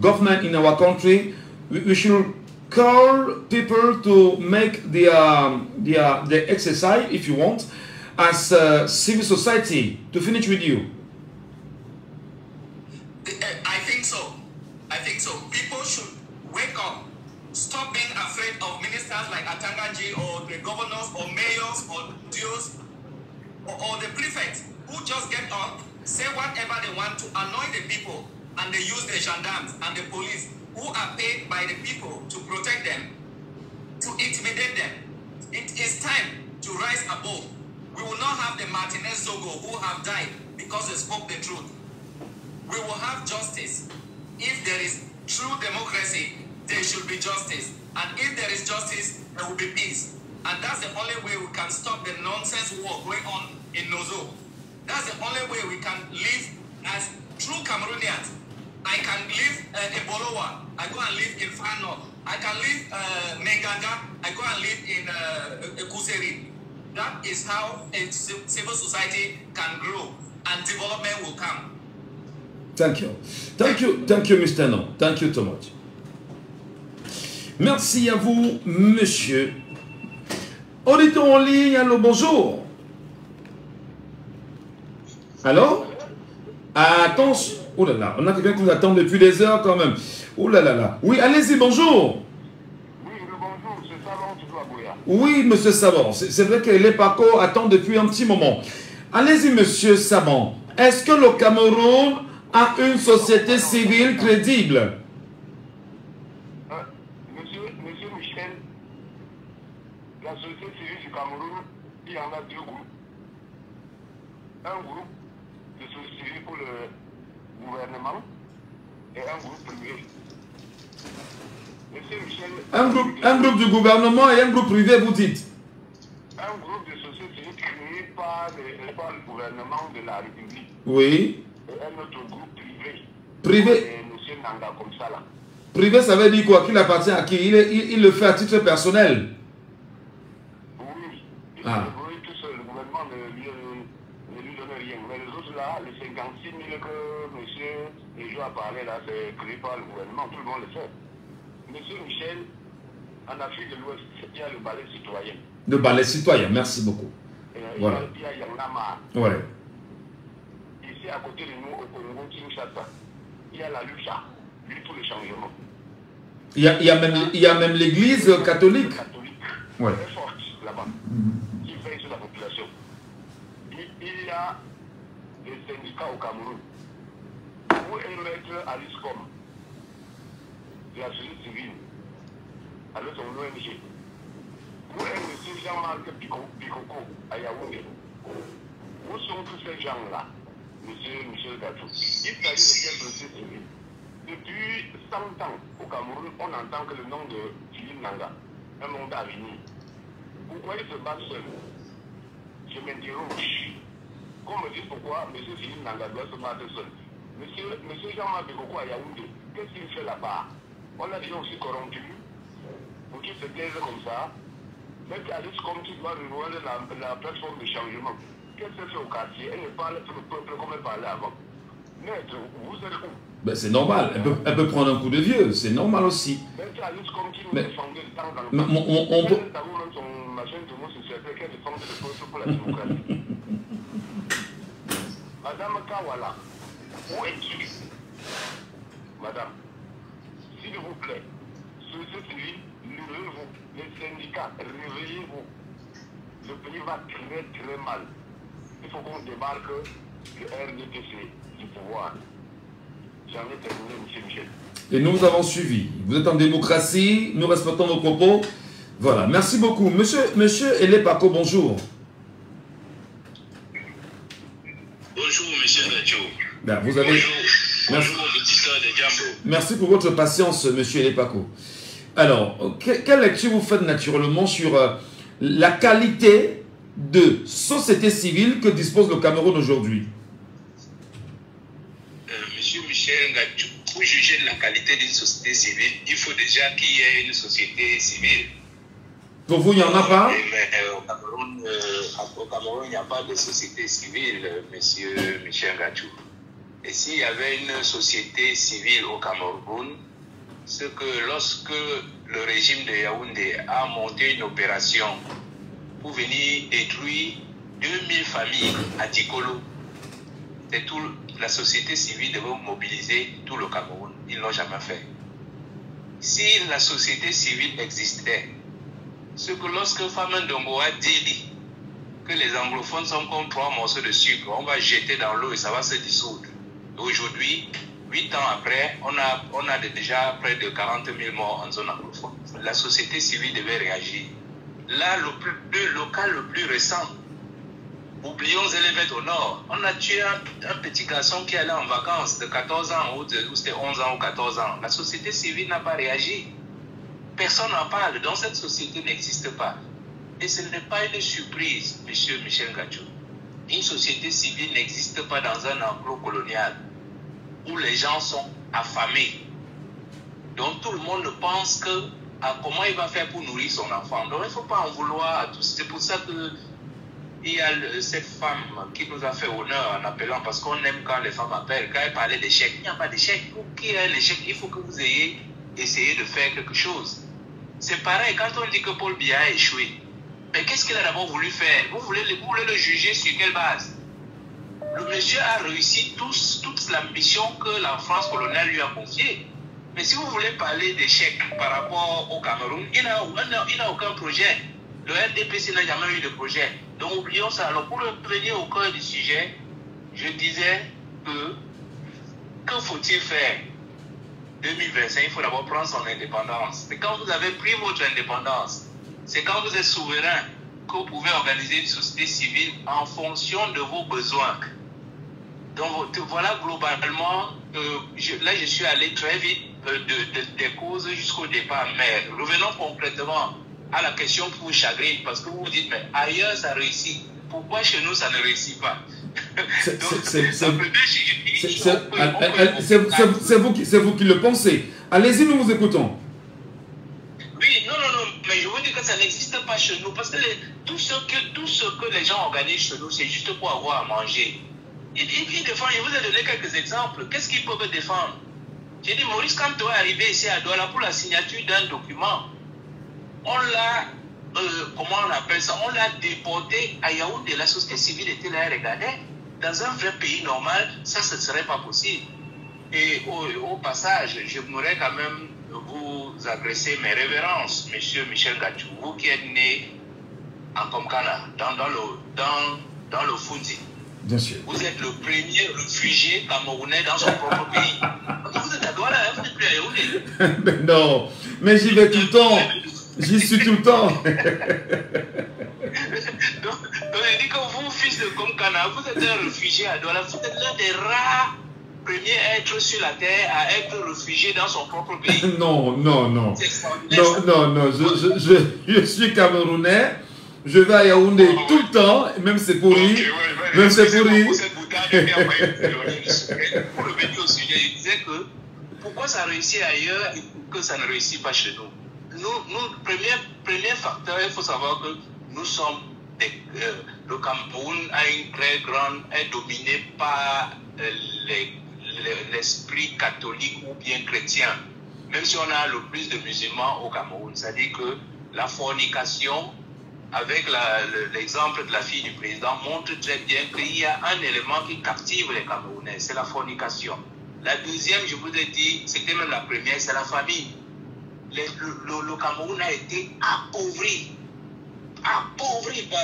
government in our country, we should call people to make the exercise, if you want, as civil society to finish with you.
I think so. I think so. People should wake up. Stop being afraid of ministers like Atangaji or the governors or mayors or DOs or the prefects who just get up, say whatever they want to annoy the people, and they use the gendarmes and the police who are paid by the people to protect them, to intimidate them. It is time to rise above. We will not have the Martinez Zogo who have died because they spoke the truth. We will have justice. If there is true democracy, there should be justice. And if there is justice, there will be peace. And that's the only way we can stop the nonsense war going on in Nozo. That's the only way we can live as true Cameroonians. I can live in Bolowa. I go and live in Far North. I can live Menganga. I go and live in Kuseri. That is how a civil society can grow and development will come.
Thank you. Thank you, Mr. No. Thank you so much. Merci à vous, monsieur. Auditeur en ligne, allô, bonjour. Allô? Attention. Oh là là, on a quelqu'un qui nous attend depuis des heures quand même. Oh là là là. Oui, allez-y, bonjour.
Oui, bonjour, c'est Savon qui doit bouillir.
Oui, monsieur Savon. C'est vrai que les PACO attendent depuis un petit moment. Allez-y, monsieur Savon. Est-ce que le Cameroun a une société civile crédible?
Monsieur Michel, la société civile du Cameroun, il y en a deux groupes. Un groupe de société civile pour le gouvernement et un groupe privé. Monsieur Michel,
un groupe du gouvernement et un groupe privé, vous dites?
Un groupe de société civile créé par le gouvernement de la République.
Oui.
Et un autre groupe privé.
Privé.
Monsieur Nanga comme ça là.
Privé, ça veut dire quoi? Qu'il appartient à qui? Il le fait à titre personnel.
Oui.
Ah.
Oui, tout seul. Le gouvernement ne lui donne rien. Mais les autres là, les 56 000 que monsieur Nejo a parlé là, c'est créé par le gouvernement. Tout le monde le sait. Monsieur Michel, en Afrique de l'Ouest, il y a le ballet citoyen.
Le ballet citoyen, merci beaucoup. Voilà.
Il y a Yanama.
Ouais.
Ici, à côté de nous, au Congo, Kinshasa, il y a la Lucha, lutte pour le changement.
Il y a même l'église catholique. Ouais.
Très forte là-bas, qui veille sur la population. Il y a des syndicats au Cameroun, où un maître Alice Com, de la société civile, avec son ONG, où un monsieur Jean-Marc Bikoko à Yaoundé. Où sont tous ces gens-là, monsieur Michel Gatou? Il s'agit de quelle société civile? Depuis 100 ans au Cameroun, on entend que le nom de Philippe Nanga, un monde à venir. Pourquoi il se bat seul? Je m'interroge. Qu'on me dise pourquoi M. Philippe Nanga doit se battre seul. Monsieur Jean-Marc Bikoko à Yaoundé, qu'est-ce qu'il fait là-bas? On a déjà aussi corrompu pour qu'il se taise comme ça. Mais Alice comme tu dois rejoindre la plateforme de changement. Qu'est-ce qu'elle fait au quartier? Elle ne parle pour le peuple comme elle parlait avant. Maître, vous êtes où?
Ben c'est normal, elle peut prendre un coup de vieux, c'est normal aussi.
Mais Alice comme qui nous défendait de temps en temps.
On peut...
son machin de mots, c'est qu'elle défendait le peuple pour la démocratie. Madame Kawala, où es-tu? Madame, s'il vous plaît, société civile, levez-vous. Les syndicats, réveillez-vous. Le pays va très très mal. Il faut qu'on débarque le RDTC du pouvoir. J'en ai terminé, M. Michel.
Et nous avons suivi. Vous êtes en démocratie, nous respectons vos propos. Voilà, merci beaucoup. Monsieur Elé Paco, bonjour.
Bonjour, M. Nacho.
Ben, vous avez... Merci. Merci pour votre patience, monsieur Elepako. Alors, quelle lecture vous faites naturellement sur la qualité de société civile que dispose le Cameroun aujourd'hui?
Monsieur Michel Ngachou, pour juger de la qualité d'une société civile, il faut déjà qu'il y ait une société civile.
Pour vous, il n'y en a pas?
Mais au Cameroun, il n'y a pas de société civile, monsieur Michel Ngachou. Et s'il y avait une société civile au Cameroun, c'est que lorsque le régime de Yaoundé a monté une opération pour venir détruire 2000 familles à Dikolo, la société civile devait mobiliser tout le Cameroun. Ils ne l'ont jamais fait. Si la société civile existait, c'est que lorsque Famen Dombo a dit que les anglophones sont comme 3 morceaux de sucre, on va jeter dans l'eau et ça va se dissoudre. Aujourd'hui, 8 ans après, on a déjà près de 40 000 morts en zone anglophone. La société civile devait réagir. Là, le cas le plus récent, oublions Zélévette au nord, on a tué un petit garçon qui allait en vacances de 14 ans, ou c'était 11 ans ou 14 ans. La société civile n'a pas réagi. Personne n'en parle, donc cette société n'existe pas. Et ce n'est pas une surprise, monsieur Michel Ngachou. Une société civile n'existe pas dans un enclos colonial où les gens sont affamés. Donc tout le monde pense que comment il va faire pour nourrir son enfant. Donc il ne faut pas en vouloir à tous. C'est pour ça qu'il y a cette femme qui nous a fait honneur en appelant, parce qu'on aime quand les femmes appellent. Quand elle parlait d'échec, il n'y a pas d'échec. Pour qu'il y ait un échec, il faut que vous ayez essayé de faire quelque chose. C'est pareil, quand on dit que Paul Biya a échoué, mais qu'est-ce qu'il a d'abord voulu faire? Vous voulez le juger sur quelle base? Le monsieur a réussi toute la mission que la France coloniale lui a confiée. Mais si vous voulez parler d'échec par rapport au Cameroun, il n'a aucun projet. Le RDPC n'a jamais eu de projet. Donc oublions ça. Alors pour revenir au cœur du sujet, je disais que faut-il faire? 2025, il faut d'abord prendre son indépendance. C'est quand vous avez pris votre indépendance, c'est quand vous êtes souverain que vous pouvez organiser une société civile en fonction de vos besoins. Donc voilà globalement, là je suis allé très vite des causes jusqu'au départ. Mais revenons concrètement à la question qui vous chagrine, parce que vous vous dites, mais ailleurs ça réussit. Pourquoi chez nous ça ne réussit pas?
C'est vous qui le pensez. Allez-y, nous vous écoutons.
Oui, non, mais je veux dire que ça n'existe pas chez nous, parce que tout ce que les gens organisent chez nous, c'est juste pour avoir à manger. Ils défendent, je vous ai donné quelques exemples. Qu'est-ce qu'ils peuvent défendre? J'ai dit, Maurice Kamto est arrivé ici à Douala pour la signature d'un document. On l'a, comment on appelle ça? On l'a déporté à Yaoundé. La société civile était là et regardait. Dans un vrai pays normal, ça, ce ne serait pas possible. Et au passage, j'aimerais quand même vous adresser mes révérences, monsieur Michel Ngachou, vous qui êtes né en Komkana, dans le Fundi.
Bien sûr.
Vous êtes le premier réfugié camerounais dans son propre pays. Vous êtes à Douala, vous n'êtes plus à Yaoundé.
Mais non, mais j'y vais tout le temps. J'y suis tout le temps.
Donc, je dis que vous, fils de Komkana, vous êtes un réfugié à Douala. Vous êtes l'un des rares premiers êtres sur la terre à être réfugié dans son propre pays.
Non. Non, je suis Camerounais. Je vais à Yaoundé tout le temps, même c'est pourri. Même c'est pourri.
Pour revenir au sujet, il disait que pourquoi ça réussit ailleurs et que ça ne réussit pas chez nous. Premier facteur, il faut savoir que nous sommes le Cameroun est dominé par l'esprit catholique ou bien chrétien. Même si on a le plus de musulmans au Cameroun, c'est-à-dire que la fornication, avec l'exemple de la fille du président, montre très bien qu'il y a un élément qui captive les Camerounais, c'est la fornication. La deuxième, je vous ai dit, c'était même la première, c'est la famille. Le Cameroun a été appauvri par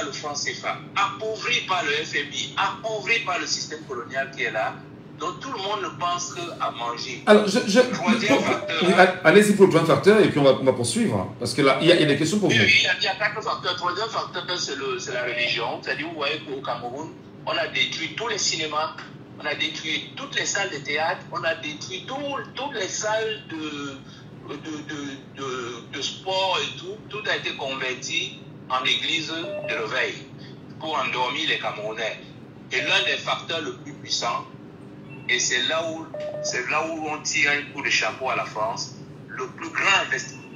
le franc CFA, appauvri par le FMI, appauvri par le système colonial qui est là. Donc tout le monde ne pense qu'à manger.
Alors, allez-y pour le troisième facteur et puis on va poursuivre. Parce que là, il y a des questions pour vous.
Il y a quatre facteurs. Le troisième facteur, c'est la religion. C'est-à-dire, vous voyez qu'au Cameroun, on a détruit tous les cinémas, on a détruit toutes les salles de théâtre, on a détruit toutes les salles de sport et tout a été converti en église de réveil pour endormir les Camerounais. Et l'un des facteurs le plus puissants, et c'est là où on tire un coup de chapeau à la France, le plus grand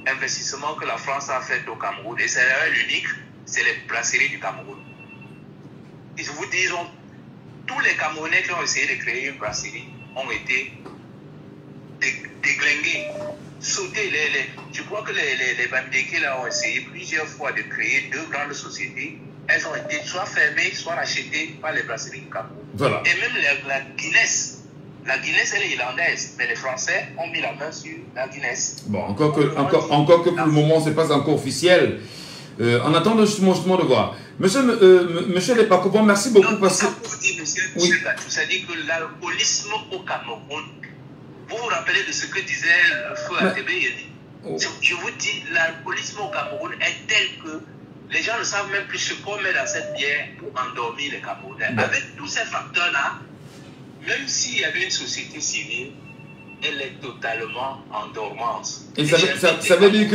investissement que la France a fait au Cameroun, et c'est l'unique, c'est les brasseries du Cameroun. Et je vous dis, tous les Camerounais qui ont essayé de créer une brasserie ont été déglingués, sautés. Je crois que les Bamideke là ont essayé plusieurs fois de créer deux grandes sociétés. Elles ont été soit fermées, soit rachetées par les brasseries du Cameroun.
Voilà.
Et même la Guinness. La Guinness, elle est irlandaise, mais les Français ont mis la main sur la Guinness.
Bon, encore que pour le moment, ce n'est pas encore officiel. En attendant justement de voir. Monsieur Lepakouban, merci beaucoup.
Monsieur, Gatou, c'est-à-dire que l'alcoolisme au Cameroun, vous vous rappelez de ce que disait le feu Atebe. Je vous dis, l'alcoolisme au Cameroun est tel que les gens ne savent même plus ce qu'on met dans cette bière pour endormir les Camerounais. Bon. Avec tous ces facteurs-là, même s'il y avait une société civile, elle est totalement en dormance.
Et ça veut dire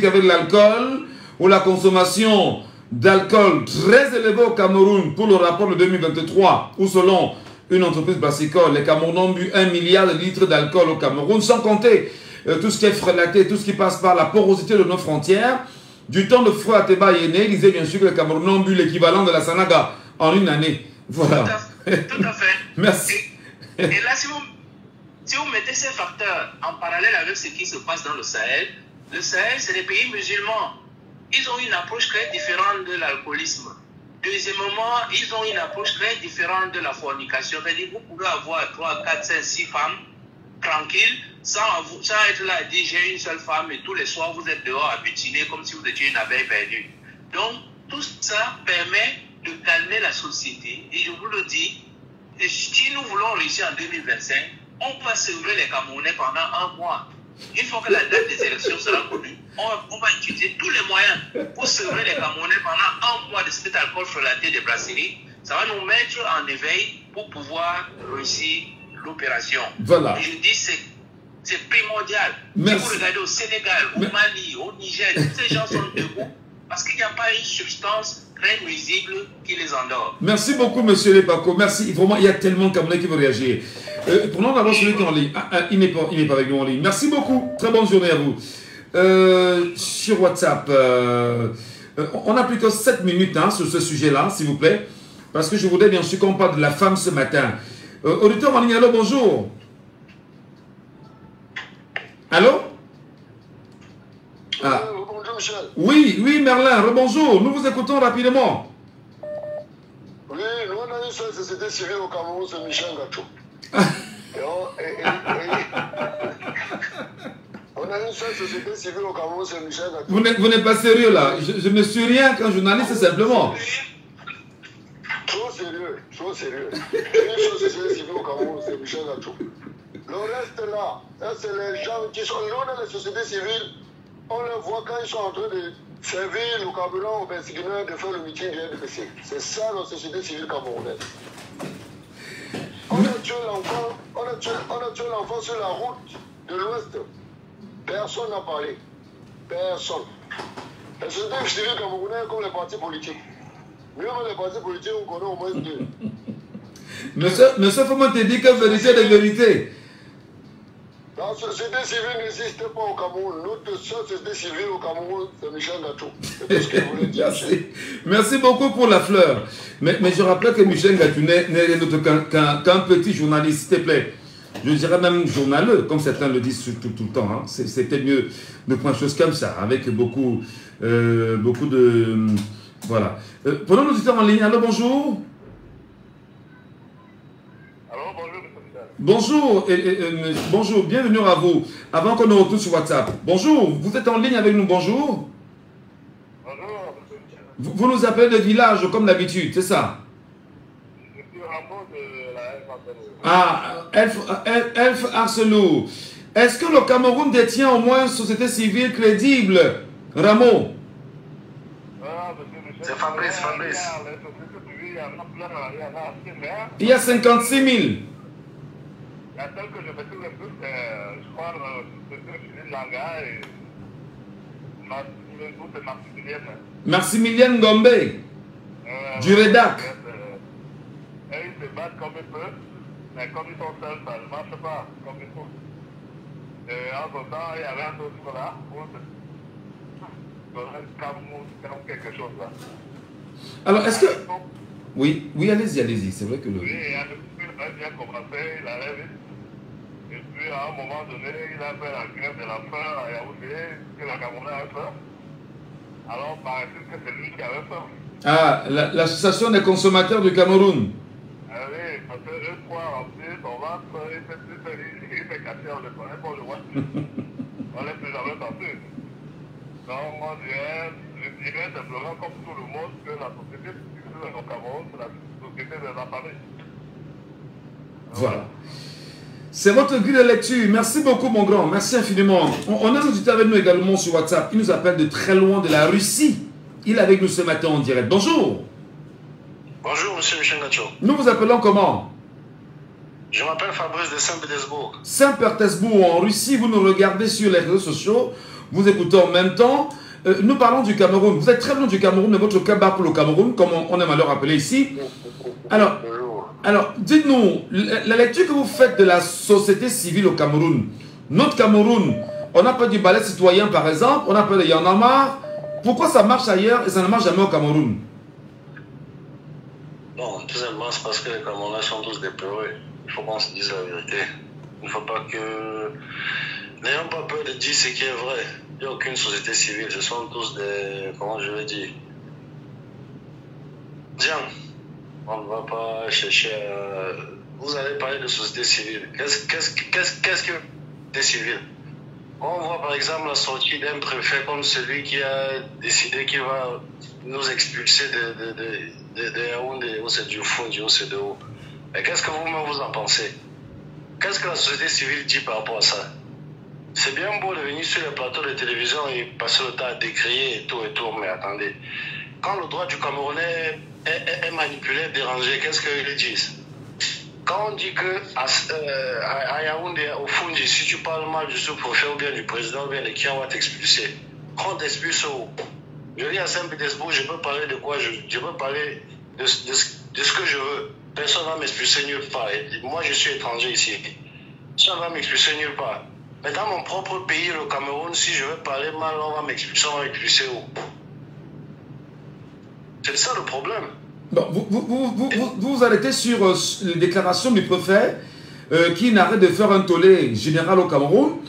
qu'avec l'alcool, ou la consommation d'alcool très élevée au Cameroun, pour le rapport de 2023, où selon une entreprise brassicole, les Camerounais ont bu 1 milliard de litres d'alcool au Cameroun, sans compter tout ce qui est frélaté, tout ce qui passe par la porosité de nos frontières. Du temps de Fouad Ateba Yéné, il disait bien sûr que les Camerounais ont bu l'équivalent de la Sanaga en une année. Voilà.
Tout à fait.
Merci.
Et là, si vous mettez ces facteurs en parallèle avec ce qui se passe dans le Sahel, c'est des pays musulmans. Ils ont une approche très différente de l'alcoolisme. Deuxièmement, ils ont une approche très différente de la fornication. C'est-à-dire que vous pouvez avoir 3, 4, 5, 6 femmes tranquilles, sans être là à dire j'ai une seule femme et tous les soirs vous êtes dehors à butiner comme si vous étiez une abeille perdue. Donc, tout ça permet de calmer la société. Et je vous le dis, si nous voulons réussir en 2025, on va sevrer les Camerounais pendant 1 mois. Une fois que la date des élections sera connue, on va utiliser tous les moyens pour sevrer les Camerounais pendant 1 mois de cet alcool frelaté des brasseries. Ça va nous mettre en éveil pour pouvoir réussir l'opération.
Voilà.
Et je dis, c'est primordial.
Merci.
Si vous regardez au Sénégal, au Mali, au Niger, tous ces gens sont debout parce qu'il n'y a pas une substance très nuisible qui les endort.
Merci beaucoup, monsieur Lepako. Merci. Vraiment, il y a tellement de Camerounais qui veulent réagir. Prenons d'abord celui qui est en ligne. Il n'est pas avec nous en ligne. Merci beaucoup. Très bonne journée à vous. Sur WhatsApp, on n'a plus que 7 minutes sur ce sujet-là, s'il vous plaît. Parce que je voudrais bien sûr qu'on parle de la femme ce matin. Auditeur en ligne, allô, bonjour. Allô? Ah.
Bonjour, Michel.
Oui, Merlin, rebonjour. Nous vous écoutons rapidement.
Oui, nous on a une seule société civile au Cameroun, c'est Michel Gatou. On a une seule société civile au Cameroun, c'est Michel Gatou.
Vous n'êtes pas sérieux là. Je ne suis rien qu'un journaliste simplement.
Trop sérieux, trop sérieux. Une seule société civile au Cameroun, c'est Michel Gatou. Le reste là, c'est les gens qui sont là dans les sociétés civiles. On les voit quand ils sont en train de servir le carburant aux Bensigouins de faire le meeting du NPC. C'est ça la société civile camerounaise. On a tué l'enfant sur la route de l'Ouest. Personne n'a parlé. Personne. La société civile camerounaise comme les partis politiques. Mieux que les partis politiques, on connaît au moins deux.
Monsieur Fomon te dit que vérité de vérité.
La société civile n'existe pas au Cameroun. Notre seule société civile au Cameroun, c'est Michel Gatou. C'est tout ce que je voulais dire.
Merci beaucoup pour la fleur. Mais je rappelle que Michel Gatou n'est rien d'autre qu'un petit journaliste, s'il te plaît. Je dirais même journaleux, comme certains le disent tout le temps. Hein. C'était mieux de prendre choses comme ça, avec beaucoup de... Voilà. Prenons nos auditeurs en ligne. Allô, bonjour. Bonjour, bonjour, bienvenue à vous. Avant qu'on ne retourne sur WhatsApp. Bonjour, vous êtes en ligne avec nous, bonjour.
Bonjour.
Vous nous appelez de village comme d'habitude, c'est ça?
Je suis Ramon de la Elf Arcelou.
Ah, Elf Arcelou. Est-ce que le Cameroun détient au moins une société civile crédible, Ramon?
C'est Fabrice.
Il
Il y a 56 000.
La seule que je maîtrise le plus, c'est, je crois, le Philippe Langa et
Maximilien Ngombe, du Redac.
Ils se battent comme ils peuvent, mais comme ils sont seuls, ça ne marche pas comme il faut. Et en ce temps, il y avait un autre là, pour quelque chose là.
Alors, est-ce que... Oui, allez-y, c'est vrai que le...
Oui, il a bien commencé, il allait vite. Et puis, à un moment donné, il a fait la grève de la faim à Yaoundé, que la Camerounais avait faim. Alors, paraît-il que c'est lui qui avait faim.
Ah, l'association des consommateurs du Cameroun.
Ah oui, parce que une fois rempli son ventre, il s'est cassé, on le connaît pas, on le voit. On n'est plus jamais sorti. Donc, moi, je dirais simplement, comme tout le monde, que la société au Cameroun, c'est la société de la famille.
Voilà. C'est votre grille de lecture. Merci beaucoup, mon grand. Merci infiniment. On a un auditeur avec nous également sur WhatsApp. Il nous appelle de très loin de la Russie. Il est avec nous ce matin en direct. Bonjour.
Bonjour, monsieur Michel Gacho.
Nous vous appelons comment?
Je m'appelle Fabrice de Saint-Pétersbourg.
Saint-Pétersbourg, en Russie. Vous nous regardez sur les réseaux sociaux. Vous écoutez en même temps. Nous parlons du Cameroun. Vous êtes très loin du Cameroun, mais votre cœur bat pour le Cameroun, comme on aime à le rappeler ici. Alors, dites-nous, la lecture que vous faites de la société civile au Cameroun, notre Cameroun, on a peur du ballet citoyen par exemple, on a peur de Y'en a marre. Pourquoi ça marche ailleurs et ça ne marche jamais au Cameroun?
Bon, tout simplement, c'est parce que les Camerounais sont tous dépeurés. Il faut qu'on se dise la vérité. Il ne faut pas que... N'ayons pas peur de dire ce qui est vrai. Il n'y a aucune société civile. Ce sont tous des... Comment je vais dire? Tiens, on ne va pas chercher à... Vous allez parler de société civile. Qu'est-ce que société civile? On voit par exemple la sortie d'un préfet comme celui qui a décidé qu'il va nous expulser de Yaoundé, ou c'est du Fundi, ou c'est de haut. Mais qu'est-ce que vous-même vous en pensez? Qu'est-ce que la société civile dit par rapport à ça? C'est bien beau de venir sur les plateaux de télévision et passer le temps à décrier et tout, mais attendez. Quand le droit du Camerounais est manipulé, dérangé, qu'est-ce qu'ils disent? Quand on dit que à Yaoundé, au Fundi, si tu parles mal du sous-préfet ou bien du président ou bien de qui, on va t'expulser. Quand on t'expulse où? Je vis à Saint-Pétersbourg, je peux parler de quoi? Je peux parler de ce que je veux. Personne ne va m'expulser nulle part. Et moi, je suis étranger ici. Personne ne va m'expulser nulle part. Mais dans mon propre pays, le Cameroun, si je veux parler mal, on va m'expulser où? C'est ça le problème.
Bon, vous arrêtez sur les déclarations du préfet qui n'arrête de faire un tollé général au Cameroun.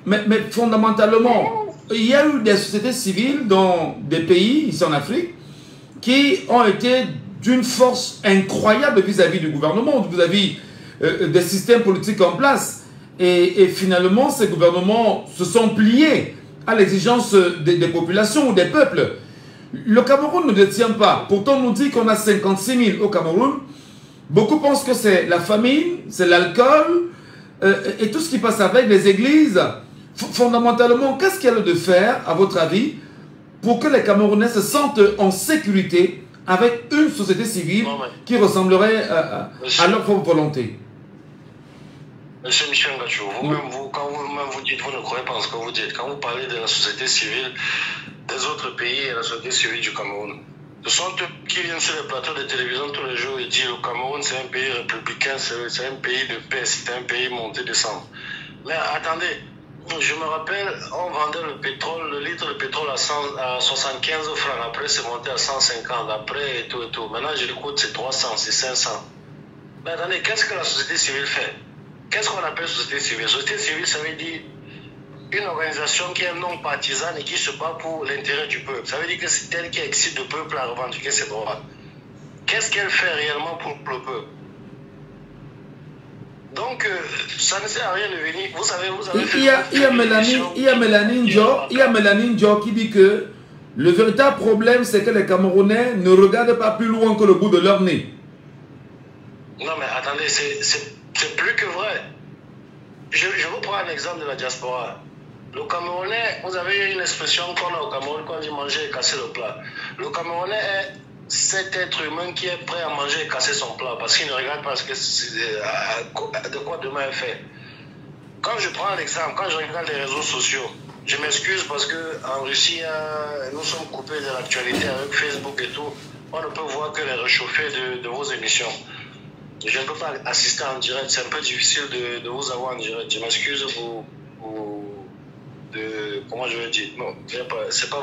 Mais fondamentalement, il y a eu des sociétés civiles dans des pays, ici en Afrique, qui ont été d'une force incroyable vis-à-vis du gouvernement, vis-à-vis des systèmes politiques en place. Et finalement, ces gouvernements se sont pliés à l'exigence des populations ou des peuples. Le Cameroun ne détient pas. Pourtant, on nous dit qu'on a 56 000 au Cameroun. Beaucoup pensent que c'est la famine, c'est l'alcool et tout ce qui passe avec les églises. Fondamentalement, qu'est-ce qu'il y a de faire, à votre avis, pour que les Camerounais se sentent en sécurité avec une société civile qui ressemblerait à leur propre volonté?
Monsieur Michel Ngachou, vous-même, quand vous dites, vous ne croyez pas en ce que vous dites. Quand vous parlez de la société civile des autres pays et la société civile du Cameroun, ce sont eux qui viennent sur les plateaux de télévision tous les jours et disent le Cameroun c'est un pays républicain, c'est un pays de paix, c'est un pays monté descendre. Mais attendez, je me rappelle, on vendait le pétrole, le litre de pétrole à 75 francs, après c'est monté à 150, après et tout. Maintenant j'écoute c'est 300, c'est 500. Mais attendez, qu'est-ce que la société civile fait? Qu'est-ce qu'on appelle société civile? Société civile, ça veut dire une organisation qui est non partisane et qui se bat pour l'intérêt du peuple. Ça veut dire que c'est elle qui excite le peuple à revendiquer ses droits. Qu'est-ce qu'elle fait réellement pour le peuple? Donc, ça ne sert à rien de venir. Vous avez fait
il y a Mélanie Dior qui dit que le véritable problème, c'est que les Camerounais ne regardent pas plus loin que le bout de leur nez.
Non, mais attendez, c'est plus que vrai. Je vous prends un exemple de la diaspora. Le Camerounais, vous avez une expression qu'on a au Cameroun quand on dit manger et casser le plat. Le Camerounais cet être humain qui est prêt à manger et casser son plat parce qu'il ne regarde pas ce que de quoi demain est fait. Quand je prends l'exemple, quand je regarde les réseaux sociaux, je m'excuse parce qu'en Russie, nous sommes coupés de l'actualité avec Facebook et tout. On ne peut voir que les réchauffés de vos émissions. Je ne peux pas assister en direct, c'est un peu difficile de vous avoir en direct. Je m'excuse comment je vais dire, non, c'est pas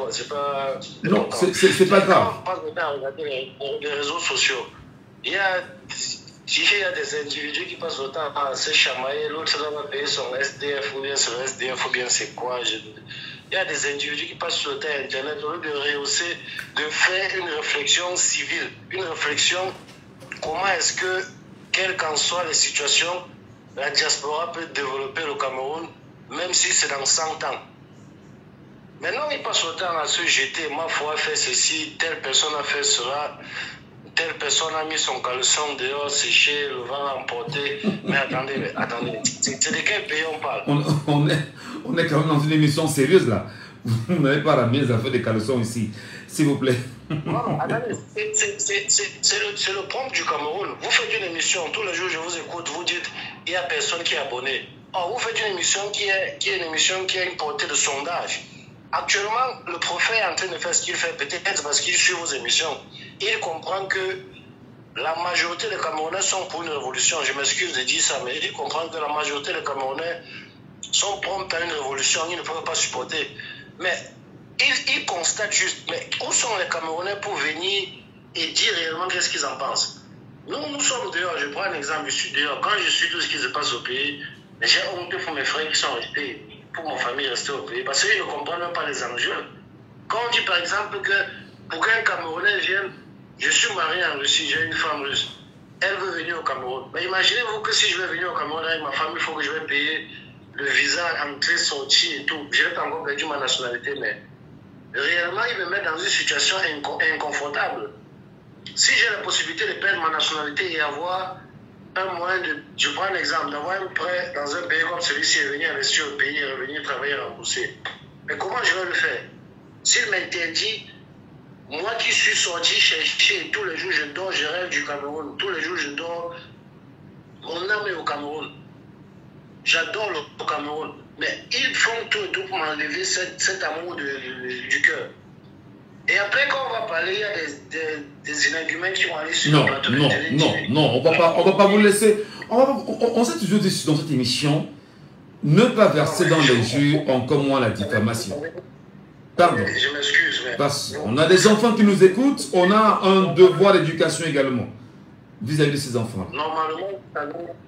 non, c'est pas grave.
On passe le temps à regarder les réseaux sociaux. Il y a des individus qui passent le temps à se chamailler, l'autre va payer son SDF ou bien c'est le SDF ou bien c'est quoi. Il y a des individus qui passent le temps à Internet au lieu de rehausser, de faire une réflexion civile, une réflexion comment est-ce que, quelles qu'en soient les situations, la diaspora peut développer le Cameroun, même si c'est dans 100 ans. Maintenant, ils passent le temps à se jeter. Ma foi a fait ceci, telle personne a fait cela, telle personne a mis son caleçon dehors, séché, le vent emporté. Mais attendez, c'est de quel pays on parle?
On est quand même dans une émission sérieuse là. Vous n'avez pas ramené les affaires des caleçons ici, s'il vous plaît.
Non, attendez, c'est le propre du Cameroun. Vous faites une émission, tous les jours je vous écoute, vous dites, il n'y a personne qui est abonné. Or, vous faites une émission qui a une portée de sondage. Actuellement, le prophète est en train de faire ce qu'il fait, peut-être parce qu'il suit vos émissions. Il comprend que la majorité des Camerounais sont pour une révolution. Je m'excuse de dire ça, mais il comprend que la majorité des Camerounais sont prompts à une révolution. Ils ne peuvent pas supporter. Mais il constate juste, mais où sont les Camerounais pour venir et dire réellement qu'est-ce qu'ils en pensent? Nous sommes dehors, je prends un exemple, je suis dehors. Quand je suis tout ce qui se passe au pays, j'ai honte pour mes frères qui sont restés, pour ma famille rester au pays, parce qu'ils ne comprennent même pas les enjeux. Quand on dit par exemple que pour qu'un Camerounais vienne, je suis marié en Russie, j'ai une femme russe, elle veut venir au Cameroun. Mais imaginez-vous que si je vais venir au Cameroun avec ma femme, il faut que je vais payer le visa, entrée, sortie et tout. Je vais pas encore perdu ma nationalité, mais réellement, il me met dans une situation inconfortable. Si j'ai la possibilité de perdre ma nationalité et avoir un moyen de, je prends un exemple, d'avoir un prêt dans un pays comme celui-ci et venir investir au pays et revenir travailler et rembourser. Mais comment je vais le faire? S'il m'interdit, moi qui suis sorti chercher, tous les jours je dors, je rêve du Cameroun, tous les jours je dors, mon âme est au Cameroun. J'adore le Cameroun, mais ils font tout et tout pour m'enlever cet amour du cœur. Et après, quand on va parler, il y a des énergumènes qui vont aller sur le plateau de télé.
Non, on va pas vous laisser. On s'est toujours dit dans cette émission, ne pas verser dans les jus, encore moins la diffamation. Pardon.
Je m'excuse, mais...
Parce qu'on a des enfants qui nous écoutent, on a un devoir d'éducation également vis-à-vis de ces enfants.
Normalement,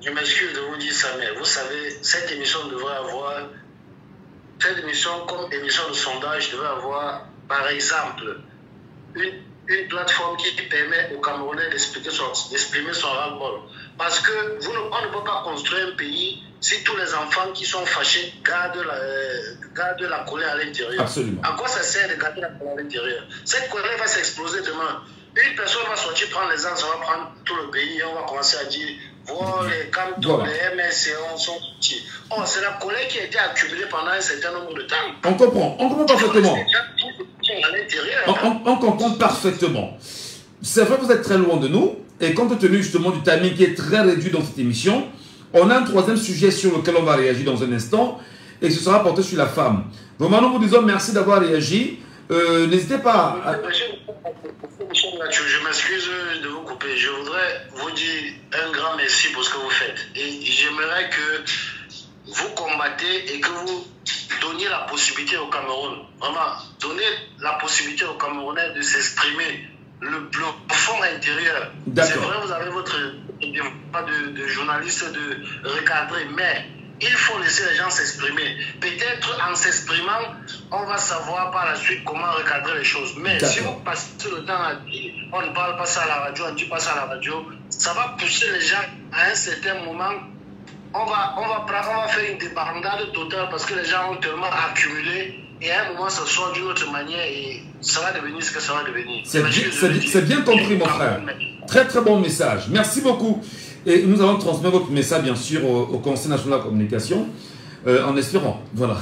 je m'excuse de vous dire ça, mais vous savez, cette émission devrait avoir, cette émission comme émission de sondage devrait avoir, par exemple, une plateforme qui permet aux Camerounais d'exprimer son ras-le-bol. Parce qu'on ne peut pas construire un pays si tous les enfants qui sont fâchés gardent la colère à l'intérieur.
Absolument.
À quoi ça sert de garder la colère à l'intérieur? Cette colère va s'exploser demain. Une personne va sortir prendre les armes, ça va prendre tout le pays et on va commencer à dire voilà, les cantons, les MSC sont sortis. Oh, c'est la colère qui a été accumulée pendant un certain nombre de temps.
On comprend parfaitement. On comprend parfaitement. C'est vrai que vous êtes très loin de nous et compte tenu justement du timing qui est très réduit dans cette émission, on a un troisième sujet sur lequel on va réagir dans un instant et ce sera porté sur la femme. Donc maintenant, nous vous disons merci d'avoir réagi. N'hésitez pas à...
Je m'excuse de vous couper. Je voudrais vous dire un grand merci pour ce que vous faites. Et j'aimerais que vous combattez et que vous donniez la possibilité au Cameroun, vraiment, donner la possibilité aux Camerounais de s'exprimer, le fond intérieur. C'est vrai, vous avez votre pas de journaliste de recadrer, mais il faut laisser les gens s'exprimer. Peut-être en s'exprimant, on va savoir par la suite comment recadrer les choses. Mais si vous passez le temps à dire, on ne parle pas ça à la radio, on ne dit pas ça à la radio, ça va pousser les gens à un certain moment. On va faire une débandade totale parce que les gens ont tellement accumulé et à un moment ça sort d'une autre manière et ça va devenir ce que ça va devenir.
C'est bien compris, mon frère. Très très bon message. Merci beaucoup. Et nous allons transmettre votre message, bien sûr, au Conseil national de la communication, en espérant. Voilà.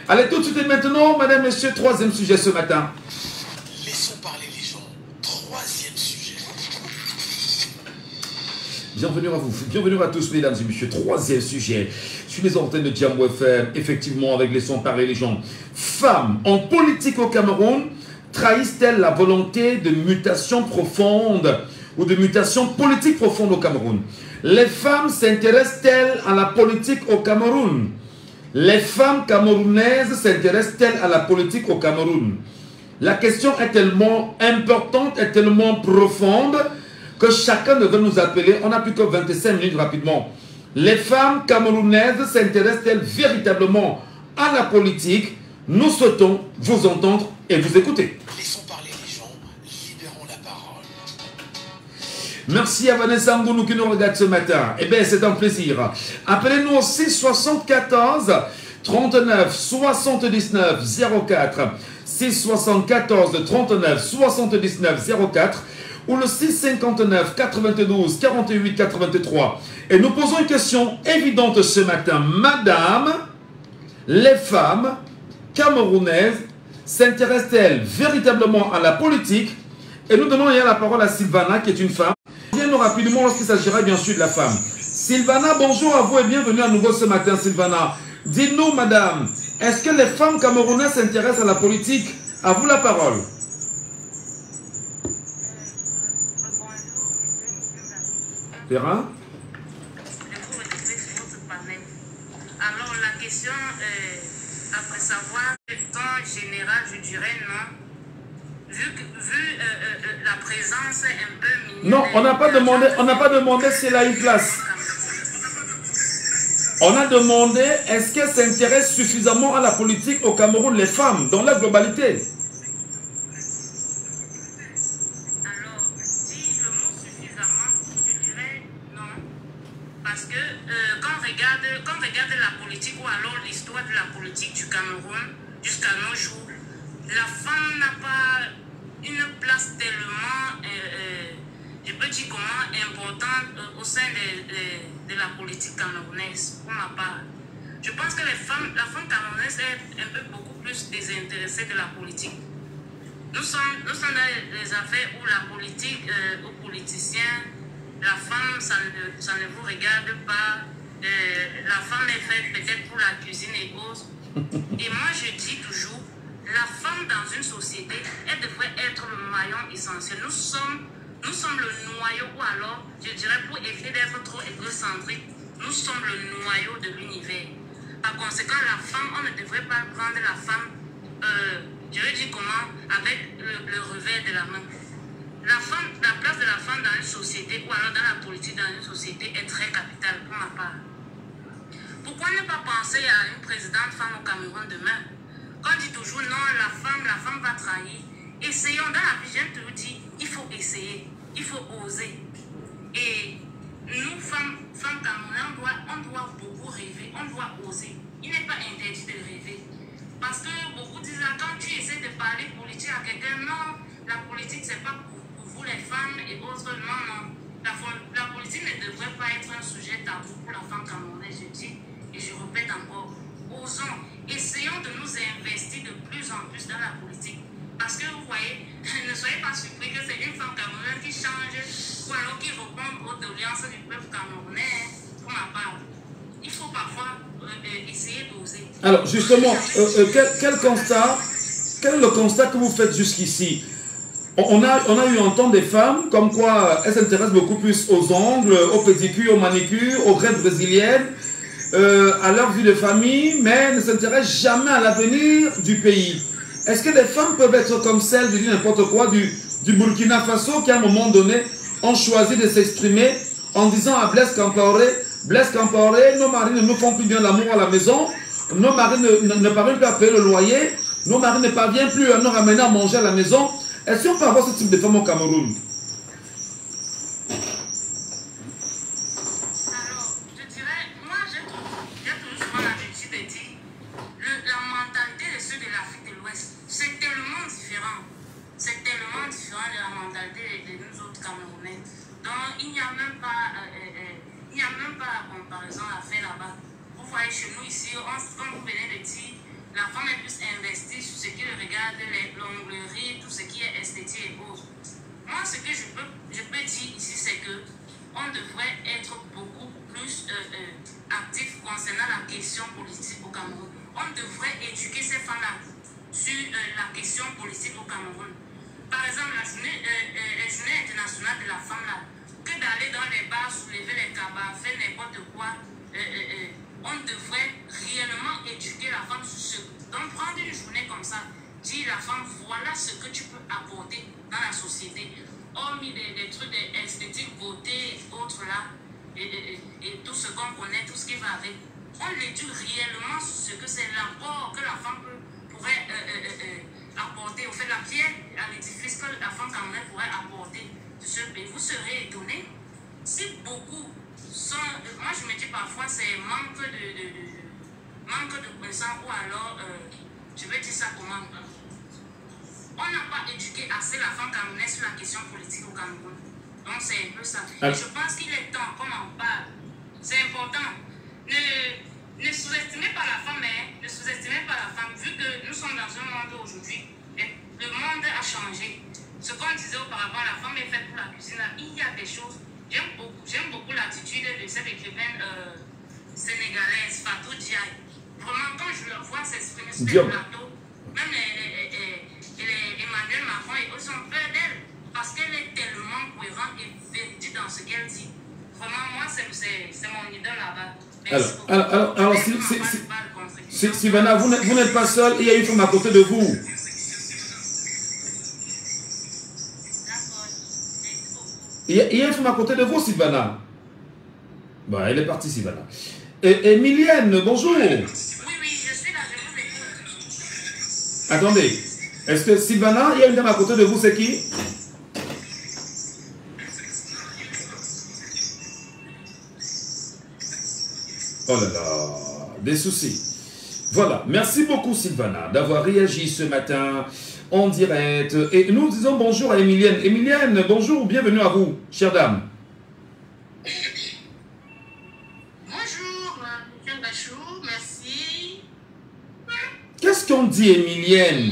Allez, tout de suite et maintenant, madame, monsieur, troisième sujet ce matin.
Laissons parler les gens.
Bienvenue à vous, bienvenue à tous mesdames et messieurs. Troisième sujet, sur les antennes de Jambo FM, effectivement avec les sons parler les gens. Femmes en politique au Cameroun, trahissent-elles la volonté de mutation profonde ou de mutation politique profonde au Cameroun? Les femmes s'intéressent-elles à la politique au Cameroun? Les femmes camerounaises s'intéressent-elles à la politique au Cameroun? La question est tellement importante, est tellement profonde que chacun devait nous appeler. On n'a plus que 25 minutes rapidement. Les femmes camerounaises s'intéressent-elles véritablement à la politique? Nous souhaitons vous entendre et vous écouter.
Laissons parler les gens, libérons la parole.
Merci à Vanessa Ngounou qui nous regarde ce matin. Eh bien, c'est un plaisir. Appelez-nous au 674 39 79 04. 674 39 79 04 ou le 659 92 48 83. Et nous posons une question évidente ce matin. Madame, les femmes camerounaises s'intéressent-elles véritablement à la politique? Et nous donnons hier la parole à Sylvana qui est une femme. Viens-nous rapidement lorsqu'il s'agira bien sûr de la femme. Sylvana, bonjour à vous et bienvenue à nouveau ce matin Sylvana. Dites-nous madame, est-ce que les femmes camerounaises s'intéressent à la politique? À vous la parole. Vera?
Alors la question, après savoir le temps général, je dirais non. Vu la présence un peu mignonne.
Non, on n'a pas demandé si elle a une place. On a demandé est-ce qu'elles s'intéressent suffisamment à la politique au Cameroun, les femmes, dans la globalité.
Alors, si le mot suffisamment, je dirais non. Parce que quand on regarde la politique ou alors l'histoire de la politique du Cameroun jusqu'à nos jours, la femme n'a pas une place tellement, je peux dire comment, importante au sein de la politique camerounaise, pour ma part. Je pense que la femme camerounaise est un peu beaucoup plus désintéressée de la politique. Nous sommes dans les affaires où la politique, aux politiciens, la femme, ça ne vous regarde pas. La femme est faite peut-être pour la cuisine et autres. Et moi, je dis toujours, la femme dans une société, elle devrait être le maillon essentiel. Nous sommes le noyau, ou alors, je dirais, pour éviter d'être trop égocentrique, nous sommes le noyau de l'univers. Par conséquent, la femme, on ne devrait pas prendre la femme, je veux dire comment, avec le revers de la main. La place de la femme dans une société, ou alors dans la politique dans une société, est très capitale pour ma part. Pourquoi ne pas penser à une présidente femme au Cameroun demain? Quand on dit toujours non, la femme va trahir. Essayons, dans la vie, j'aime toujours dire, il faut essayer, il faut oser. Et nous, femmes camerounaises, on doit beaucoup rêver, on doit oser. Il n'est pas interdit de rêver. Parce que beaucoup disent, quand tu essaies de parler politique à quelqu'un, non, la politique, c'est pas pour vous les femmes et autres, non. La politique ne devrait pas être un sujet tabou pour la femme camerounaise, je dis, et je répète encore, osons, essayons de nous investir de plus en plus dans la politique. Parce que vous voyez, ne soyez pas surpris que c'est une femme camerounaise qui change ou alors qui répond aux doléances du peuple camerounais pour ma part. Il faut parfois essayer d'oser.
Alors justement, quel est le constat que vous faites jusqu'ici? On a eu en temps des femmes comme quoi elles s'intéressent beaucoup plus aux ongles, aux pédicures, aux manicures, aux greffes brésiliennes, à leur vie de famille, mais ne s'intéressent jamais à l'avenir du pays. Est-ce que les femmes peuvent être comme celles, je dis n'importe quoi, du Burkina Faso qui à un moment donné ont choisi de s'exprimer en disant à Blaise Compaoré, nos maris ne nous font plus bien l'amour à la maison, nos maris ne parviennent plus à payer le loyer, nos maris ne parviennent plus à nous ramener à manger à la maison. Est-ce qu'on peut avoir ce type de femmes au Cameroun?
Alors, je dirais, moi j'ai toujours souvent l'habitude de dire, la mentalité de ceux de l'Afrique de l'Ouest, c'est tellement différent. C'est tellement différent de la mentalité de nous autres Camerounais. Donc, il n'y a même pas comparaison à faire là-bas. Vous voyez, chez nous ici, comme vous venez de dire, la femme est plus investie sur ce qui regarde l'onglerie, tout ce qui est esthétique et autres. Moi, ce que je peux dire ici, c'est que on devrait être beaucoup plus actif concernant la question politique au Cameroun. On devrait éduquer ces femmes-là sur la question politique au Cameroun. Par exemple, la journée internationale de la femme, là, que d'aller dans les bars, soulever les cabas, faire n'importe quoi, on devrait réellement éduquer la femme sur ce. Donc, prendre une journée comme ça, dire à la femme, voilà ce que tu peux apporter dans la société. Hormis des trucs esthétiques, beauté, autres là, et tout ce qu'on connaît, tout ce qui va avec. On l'éduque réellement sur ce que c'est l'apport que la femme pourrait apporter, au fait, la pierre à l'édifice que la femme camerounaise pourrait apporter de ce pays. Vous serez étonnés si beaucoup sont. Moi, je me dis parfois, c'est manque de connaissance ou alors, je vais dire ça comment. On n'a pas éduqué assez la femme camerounaise sur la question politique au Cameroun. Donc, c'est un peu ça. Et je pense qu'il est temps, comme on parle, c'est important. Ne sous-estimez pas la femme, hein. Ne sous-estimez pas la femme. Vu que nous sommes dans un monde aujourd'hui, le monde a changé. Ce qu'on disait auparavant, la femme est faite pour la cuisine. Il y a des choses. J'aime beaucoup l'attitude de cette écrivaine sénégalaise, Fatou Diaye. Vraiment, quand je le vois s'exprimer sur le plateau, même Emmanuel Macron et eux sont peur d'elle. Parce qu'elle est tellement cohérente et véridique dans ce qu'elle dit. Vraiment, moi, c'est mon idole là-bas.
Alors, Sylvana, vous n'êtes pas seul, il y a une femme à côté de vous. Il y a une femme à côté de vous, Sylvana. Bah, elle est partie, Sylvana. Emilienne, bonjour.
Oui, je suis là, je vous écoute.
Attendez, est-ce que Sylvana, il y a une femme à côté de vous, c'est qui? Oh là là, des soucis. Voilà, merci beaucoup Sylvana d'avoir réagi ce matin en direct. Et nous disons bonjour à Emilienne. Emilienne, bonjour, bienvenue à vous, chère dame.
Bonjour, M. Bachou, merci.
Qu'est-ce qu'on dit, Emilienne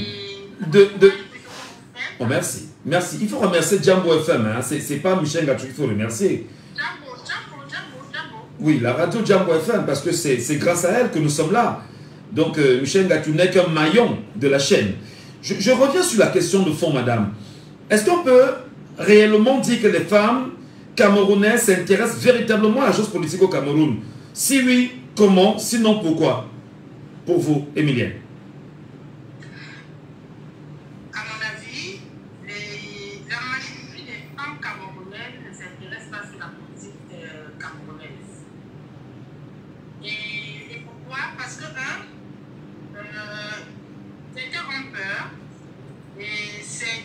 Oh, merci, merci. Il faut remercier Jambo FM, hein. C'est pas Michel Gachou qu'il faut remercier.
Jambo.
Oui, la radio Jambo FM, parce que c'est grâce à elle que nous sommes là. Donc, Michel Gachou n'est qu'un maillon de la chaîne. Je reviens sur la question de fond, madame. Est-ce qu'on peut réellement dire que les femmes camerounaises s'intéressent véritablement à la chose politique au Cameroun? Si oui, comment? Sinon, pourquoi? Pour vous, Emilienne.
À mon avis, la majorité des femmes camerounaises ne s'intéressent pas sur la politique camerounaise. Et pourquoi? Parce que, certains ont peur, et c'est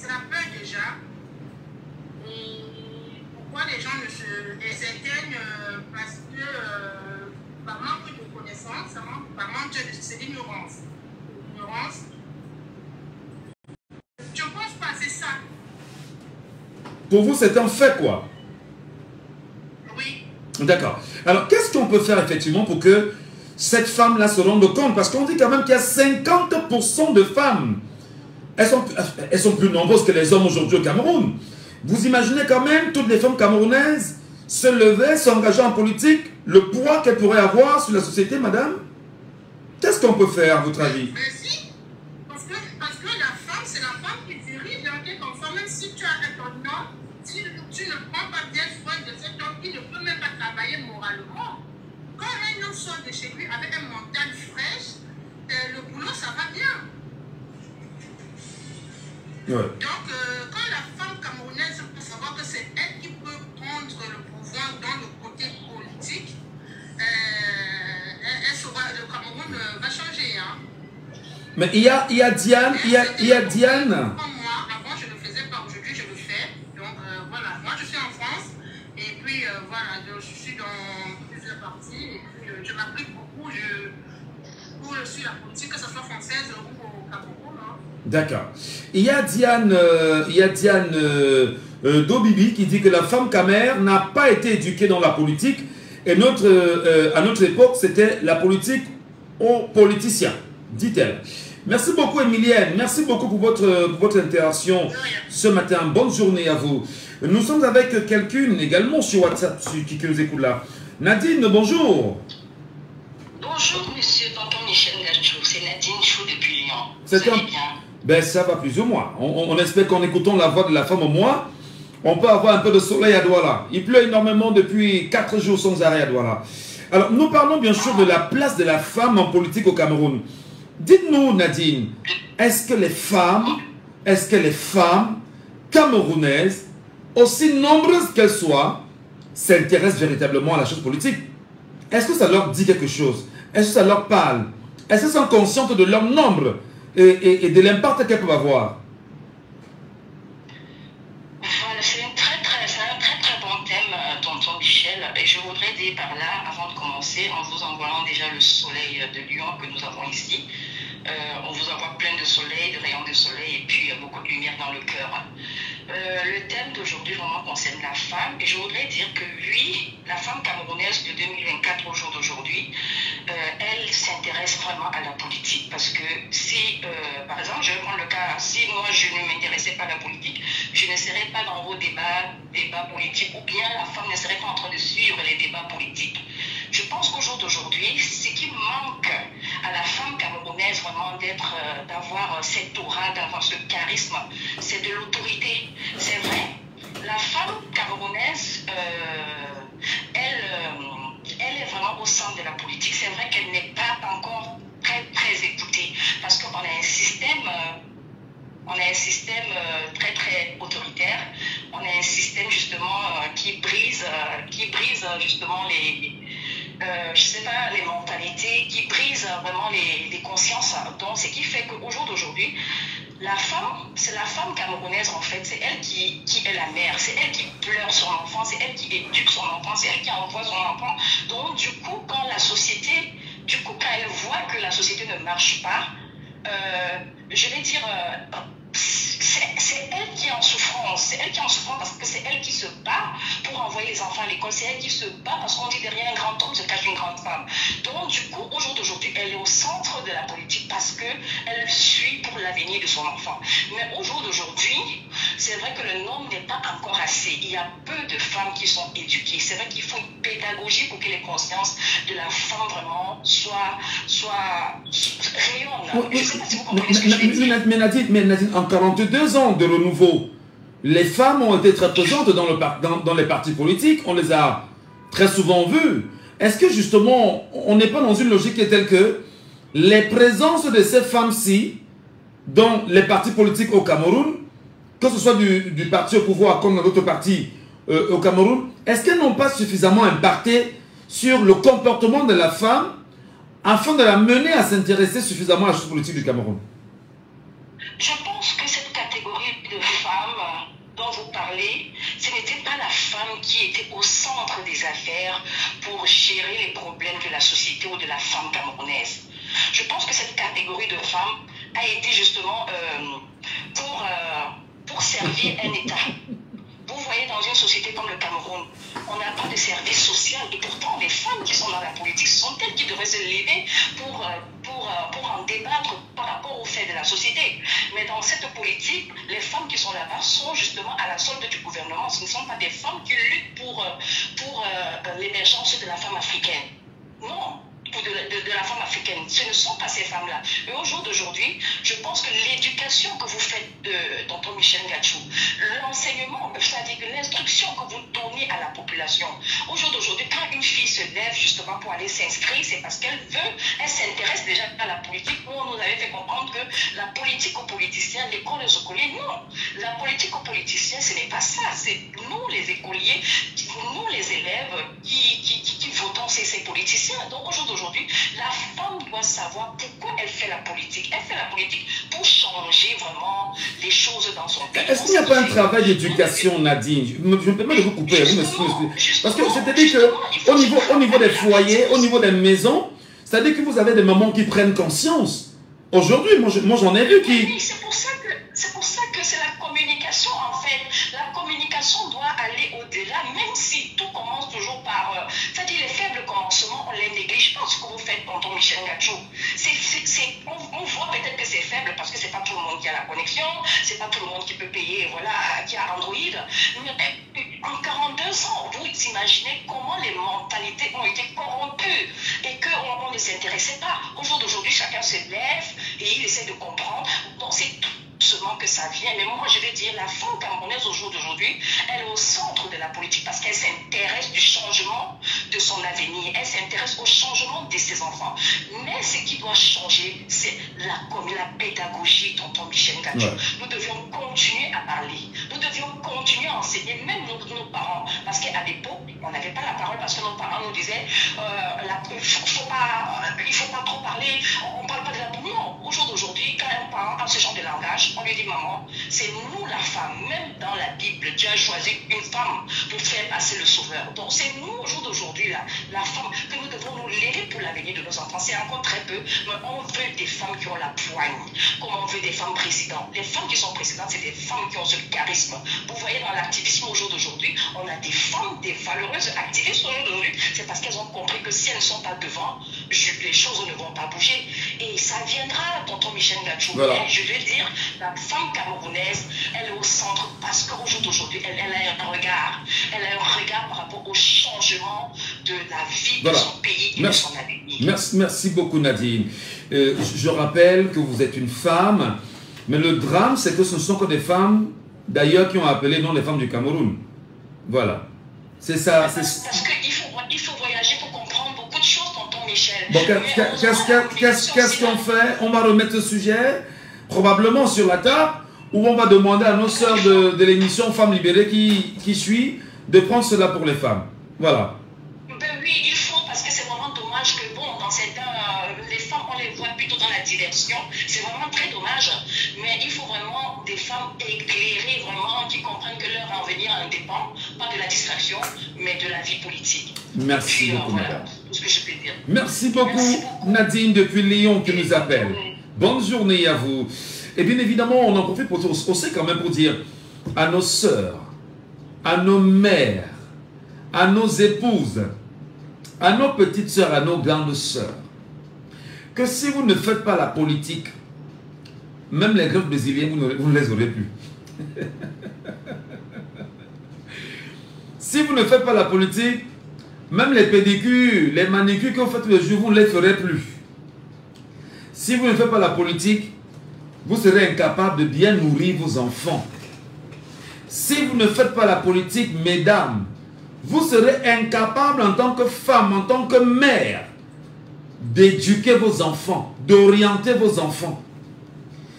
la peur déjà. Et pourquoi les gens ne se. Et certaines, parce que par manque de connaissances, par manque de. C'est l'ignorance. L'ignorance. Je pense pas, c'est ça.
Pour vous, c'est un fait, quoi?
Oui.
D'accord. Alors, qu'est-ce qu'on peut faire effectivement pour que cette femme-là se rende compte? Parce qu'on dit quand même qu'il y a 50% de femmes. Elles sont plus nombreuses que les hommes aujourd'hui au Cameroun. Vous imaginez quand même toutes les femmes camerounaises se lever, s'engager en politique, le poids qu'elles pourraient avoir sur la société, madame? Qu'est-ce qu'on peut faire, à votre avis?
Mais si, parce que la femme, c'est la femme qui dirige l'enquête comme ça. Même si tu as un nom, si tu ne prends pas bien soin de cet homme, il ne peut même pas travailler moralement. Quand un homme sort de chez lui avec un mental fraîche, le boulot, ça va bien.
Ouais.
Donc, quand la femme camerounaise peut savoir que c'est elle qui peut prendre le pouvoir dans le côté politique, le Cameroun va changer. Hein.
Mais il y a Diane, il y a Diane.
Comme moi, avant je ne le faisais pas, aujourd'hui je le fais. Donc voilà, moi je suis en France et puis voilà, je suis dans plusieurs parties et puis je m'applique beaucoup sur la politique, que ce soit française ou au Cameroun. Hein. D'accord.
Il y a Diane, Dobibi qui dit que la femme camère n'a pas été éduquée dans la politique et à notre époque c'était la politique aux politiciens. dit-elle. Merci beaucoup, Emilienne. Merci beaucoup pour votre interaction ce matin. Bonne journée à vous. Nous sommes avec quelqu'un également sur WhatsApp qui nous écoute là. Nadine, bonjour.
Bonjour, monsieur tonton Michel Gachou. C'est Nadine Chou depuis Lyon.
Vous allez
bien?
Ben, ça va plus ou moins. On espère qu'en écoutant la voix de la femme au moins, on peut avoir un peu de soleil à Douala. Il pleut énormément depuis 4 jours sans arrêt à Douala. Alors, nous parlons bien sûr de la place de la femme en politique au Cameroun. Dites-nous, Nadine, est-ce que les femmes camerounaises, aussi nombreuses qu'elles soient, s'intéressent véritablement à la chose politique? Est-ce que ça leur dit quelque chose? Est-ce que ça leur parle? Est-ce qu'elles sont conscientes de leur nombre et de l'impact qu'elles peuvent avoir?
Voilà, c'est un très bon thème, tonton Michel. Et je voudrais dire par là, avant de commencer, en vous envoyant déjà le soleil de Lyon que nous avons ici. On vous envoie plein de soleil, de rayons de soleil et puis beaucoup de lumière dans le cœur. Le thème d'aujourd'hui vraiment concerne la femme et je voudrais dire que oui, la femme camerounaise de 2024 au jour d'aujourd'hui, elle s'intéresse vraiment à la politique parce que si, par exemple, je vais prendre le cas, si moi je ne m'intéressais pas à la politique, je ne serais pas dans vos débats politiques ou bien la femme ne serait pas en train de suivre les débats politiques. Je pense qu'au jour d'aujourd'hui, ce qui manque à la femme camerounaise vraiment d'avoir cette aura, d'avoir ce charisme, c'est de l'autorité. C'est vrai, la femme camerounaise, elle est vraiment au centre de la politique. C'est vrai qu'elle n'est pas encore très écoutée parce qu'on a un système... très autoritaire. On a un système justement qui brise justement les mentalités, qui brise vraiment les consciences. Donc, ce qui fait qu'au jour d'aujourd'hui, c'est la femme camerounaise en fait, c'est elle qui est la mère, c'est elle qui pleure son enfant, c'est elle qui éduque son enfant, c'est elle qui envoie son enfant. Donc, du coup, quand elle voit que la société ne marche pas, je vais dire, c'est elle qui est en souffrance. C'est elle qui est en souffrance parce que c'est elle qui se bat pour envoyer les enfants à l'école. C'est elle qui se bat parce qu'on dit derrière un grand homme se cache une grande femme. Donc, du coup, au jour d'aujourd'hui, elle est au centre de la politique parce qu'elle suit pour l'avenir de son enfant. Mais au jour d'aujourd'hui, c'est vrai que le nombre n'est pas encore assez. Il y a peu de femmes qui sont éduquées. C'est vrai qu'il faut une pédagogie pour que les consciences de la femme vraiment soient rayonnent. Je ne sais pas si vous comprenez ce que je veux dire.
Mais Nadine, en 42 ans de renouveau, les femmes ont été très présentes dans les partis politiques. On les a très souvent vues. Est-ce que justement, on n'est pas dans une logique qui est telle que les présences de ces femmes-ci dans les partis politiques au Cameroun, que ce soit du parti au pouvoir comme dans d'autres partis au Cameroun, est-ce qu'elles n'ont pas suffisamment impacté sur le comportement de la femme afin de la mener à s'intéresser suffisamment à la chose politique du Cameroun?
Je pense que cette catégorie de femmes dont vous parlez, ce n'était pas la femme qui était au centre des affaires pour gérer les problèmes de la société ou de la femme camerounaise. Je pense que cette catégorie de femmes a été justement pour servir un État. Vous voyez, dans une société comme le Cameroun, on n'a pas de service social et pourtant les femmes qui sont dans la politique sont elles qui devraient se lever pour en débattre par rapport aux faits de la société. Mais dans cette politique, les femmes qui sont là-bas sont justement à la solde du gouvernement. Ce ne sont pas des femmes qui luttent pour l'émergence de la femme africaine. Non. De la femme africaine. Ce ne sont pas ces femmes-là. Et au jour d'aujourd'hui, je pense que l'éducation que vous faites tonton Michel Gachou, l'enseignement, c'est-à-dire l'instruction que vous donnez à la population, au jour d'aujourd'hui, quand une fille se lève justement pour aller s'inscrire, c'est parce qu'elle s'intéresse déjà à la politique. Où on nous avait fait comprendre que la politique aux politiciens, l'école aux écoliers, non. La politique aux politiciens, ce n'est pas ça. C'est nous les écoliers, nous les élèves qui votons ces politiciens. Donc aujourd'hui, la femme doit savoir pourquoi elle fait la politique. Elle fait la politique pour changer vraiment les choses dans son pays.
Est-ce qu'il n'y a pas un travail d'éducation, Nadine? Je me permets de vous couper. Parce que c'est-à-dire qu'au niveau des foyers, au niveau des maisons, c'est-à-dire que vous avez des mamans qui prennent conscience. Aujourd'hui, moi j'en ai vu qui...
Oui, c'est pour ça que c'est la communication en fait. La communication doit aller au-delà, même si tout commence toujours par... c'est-à-dire les faibles commencements, on les néglige pas ce que vous faites, tonton Michel Gachou. On s'intéressait pas. Au jour d'aujourd'hui, chacun se lève et il essaie de comprendre. Donc c'est tout seulement que ça vient. Mais moi, je vais dire, la femme camerounaise au jour d'aujourd'hui, elle est au centre de la politique parce qu'elle s'intéresse du changement de son avenir. Elle s'intéresse au changement de ses enfants. Mais ce qui doit changer, c'est la pédagogie, tonton Michel Gadjo.
Ouais.
Nous devions continuer à parler. Nous devions continuer à enseigner, même nos parents. Parce qu'à l'époque, on n'avait pas la parole parce que nos parents nous disaient il ne faut pas trop parler, on ne parle pas de la... Non, au jour d'aujourd'hui, quand un parent a ce genre de langage, on lui dit maman, c'est nous la femme. Même dans la Bible, Dieu a choisi une femme pour faire passer le sauveur. Donc c'est nous au jour d'aujourd'hui, la femme, que nous devons nous léguer pour l'avenir de nos enfants. C'est encore très peu, mais on veut des femmes qui ont la poigne, comme on veut des femmes présidentes. Les femmes qui sont présidentes, c'est des femmes qui ont ce charisme. Vous voyez, dans l'activisme au jour d'aujourd'hui, on a des femmes, des valeureuses activistes au jour d'aujourd'hui. C'est parce qu'elles ont compris que si elles ne sont pas devant, les choses ne vont pas bouger. Et ça viendra, tonton Michel Gadjo.
Voilà.
Je veux dire, la femme camerounaise, elle est au centre parce qu'au jour d'aujourd'hui, elle a un regard. Elle a un regard par rapport au changement de la vie de son pays et de son avenir.
Merci beaucoup, Nadine. Je rappelle que vous êtes une femme, mais le drame, c'est que ce ne sont que des femmes, d'ailleurs, qui ont appelé non les femmes du Cameroun. Voilà. C'est ça.
Parce qu'il faut voyager pour comprendre beaucoup de choses, tonton Michel.
Bon, qu'est-ce qu'on fait? On va remettre ce sujet probablement sur la table, où on va demander à nos sœurs de l'émission Femmes Libérées qui suit de prendre cela pour les femmes. Voilà.
Ben oui, il faut, parce que c'est vraiment dommage que, bon, dans certains, les femmes, on les voit plutôt dans la direction. C'est vraiment très dommage. Mais il faut vraiment des femmes éclairées, vraiment, qui comprennent que leur avenir en dépend, pas de la distraction, mais de la vie politique.
Merci
puis,
beaucoup,
voilà,
madame.
tout ce que je peux dire.
Merci beaucoup, Nadine, depuis Lyon, qui nous appelle. Bonne journée à vous. Et bien évidemment, on en profite pour aussi quand même pour dire à nos sœurs, à nos mères, à nos épouses, à nos petites sœurs, à nos grandes sœurs, que si vous ne faites pas la politique, même les greffes brésiliens, vous ne les aurez plus. Si vous ne faites pas la politique, même les pédicures, les manicures que vous faites tous les jours, vous ne les ferez plus. Si vous ne faites pas la politique, vous serez incapable de bien nourrir vos enfants. Si vous ne faites pas la politique, mesdames, vous serez incapable en tant que femme, en tant que mère, d'éduquer vos enfants, d'orienter vos enfants.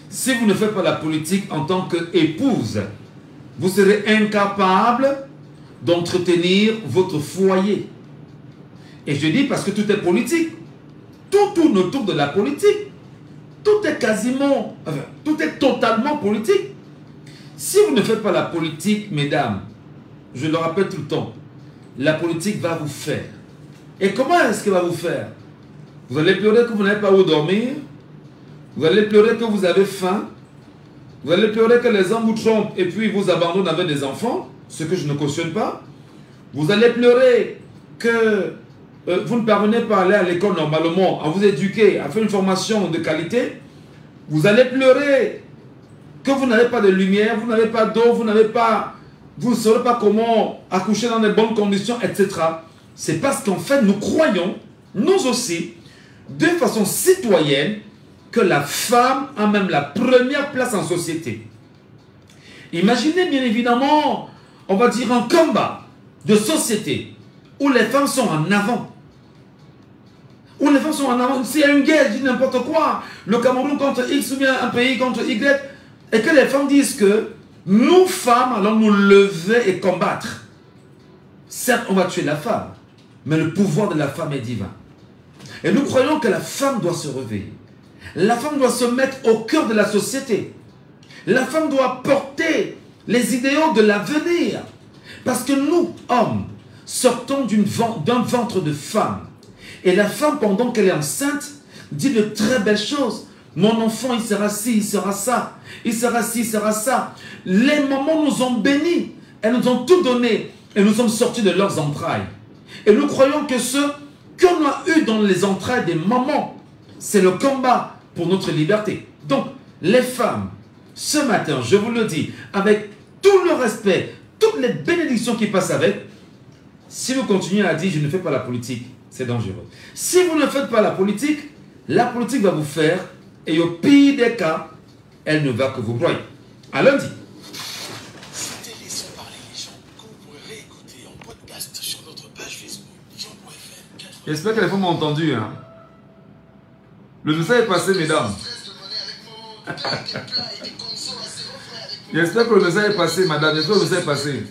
Si vous ne faites pas la politique en tant qu'épouse, vous serez incapable d'entretenir votre foyer. Et je dis parce que tout est politique. Tout tourne autour de la politique. Tout est quasiment, enfin, tout est totalement politique. Si vous ne faites pas la politique, mesdames, je le rappelle tout le temps, la politique va vous faire. Et comment est-ce qu'elle va vous faire? Vous allez pleurer que vous n'avez pas où dormir. Vous allez pleurer que vous avez faim. Vous allez pleurer que les hommes vous trompent et puis vous abandonnent avec des enfants, ce que je ne cautionne pas. Vous allez pleurer que vous ne parvenez pas à aller à l'école normalement, à vous éduquer, à faire une formation de qualité. Vous allez pleurer que vous n'avez pas de lumière, vous n'avez pas d'eau, vous ne saurez pas comment accoucher dans de bonnes conditions, etc. C'est parce qu'en fait, nous croyons, nous aussi, de façon citoyenne, que la femme a même la première place en société. Imaginez bien évidemment, on va dire un combat de société où les femmes sont en avant. Où les femmes sont en avant. S'il y a une guerre, je dis n'importe quoi, le Cameroun contre X ou bien un pays contre Y, et que les femmes disent que nous, femmes, allons nous lever et combattre. Certes, on va tuer la femme, mais le pouvoir de la femme est divin. Et nous croyons que la femme doit se réveiller. La femme doit se mettre au cœur de la société. La femme doit porter les idéaux de l'avenir. Parce que nous, hommes, sortons d'un ventre de femme. Et la femme, pendant qu'elle est enceinte, dit de très belles choses. Mon enfant, il sera ci, il sera ça. Il sera ci, il sera ça. Les mamans nous ont bénis. Elles nous ont tout donné. Et nous sommes sortis de leurs entrailles. Et nous croyons que ce qu'on a eu dans les entrailles des mamans, c'est le combat pour notre liberté. Donc, les femmes, ce matin, je vous le dis, avec tout le respect, toutes les bénédictions qui passent avec, si vous continuez à dire « je ne fais pas la politique », C'est dangereux. Si vous ne faites pas la politique va vous faire, et au pire des cas, elle ne va que vous broyer. À lundi.
C'était Laissons parler les gens, que vous pourrez réécouter en podcast sur notre page Facebook Lyon.fm.
J'espère que les femmes m'ont entendu. Hein. Le message est passé, mesdames. J'espère que le message est passé, madame. J'espère que le message est passé.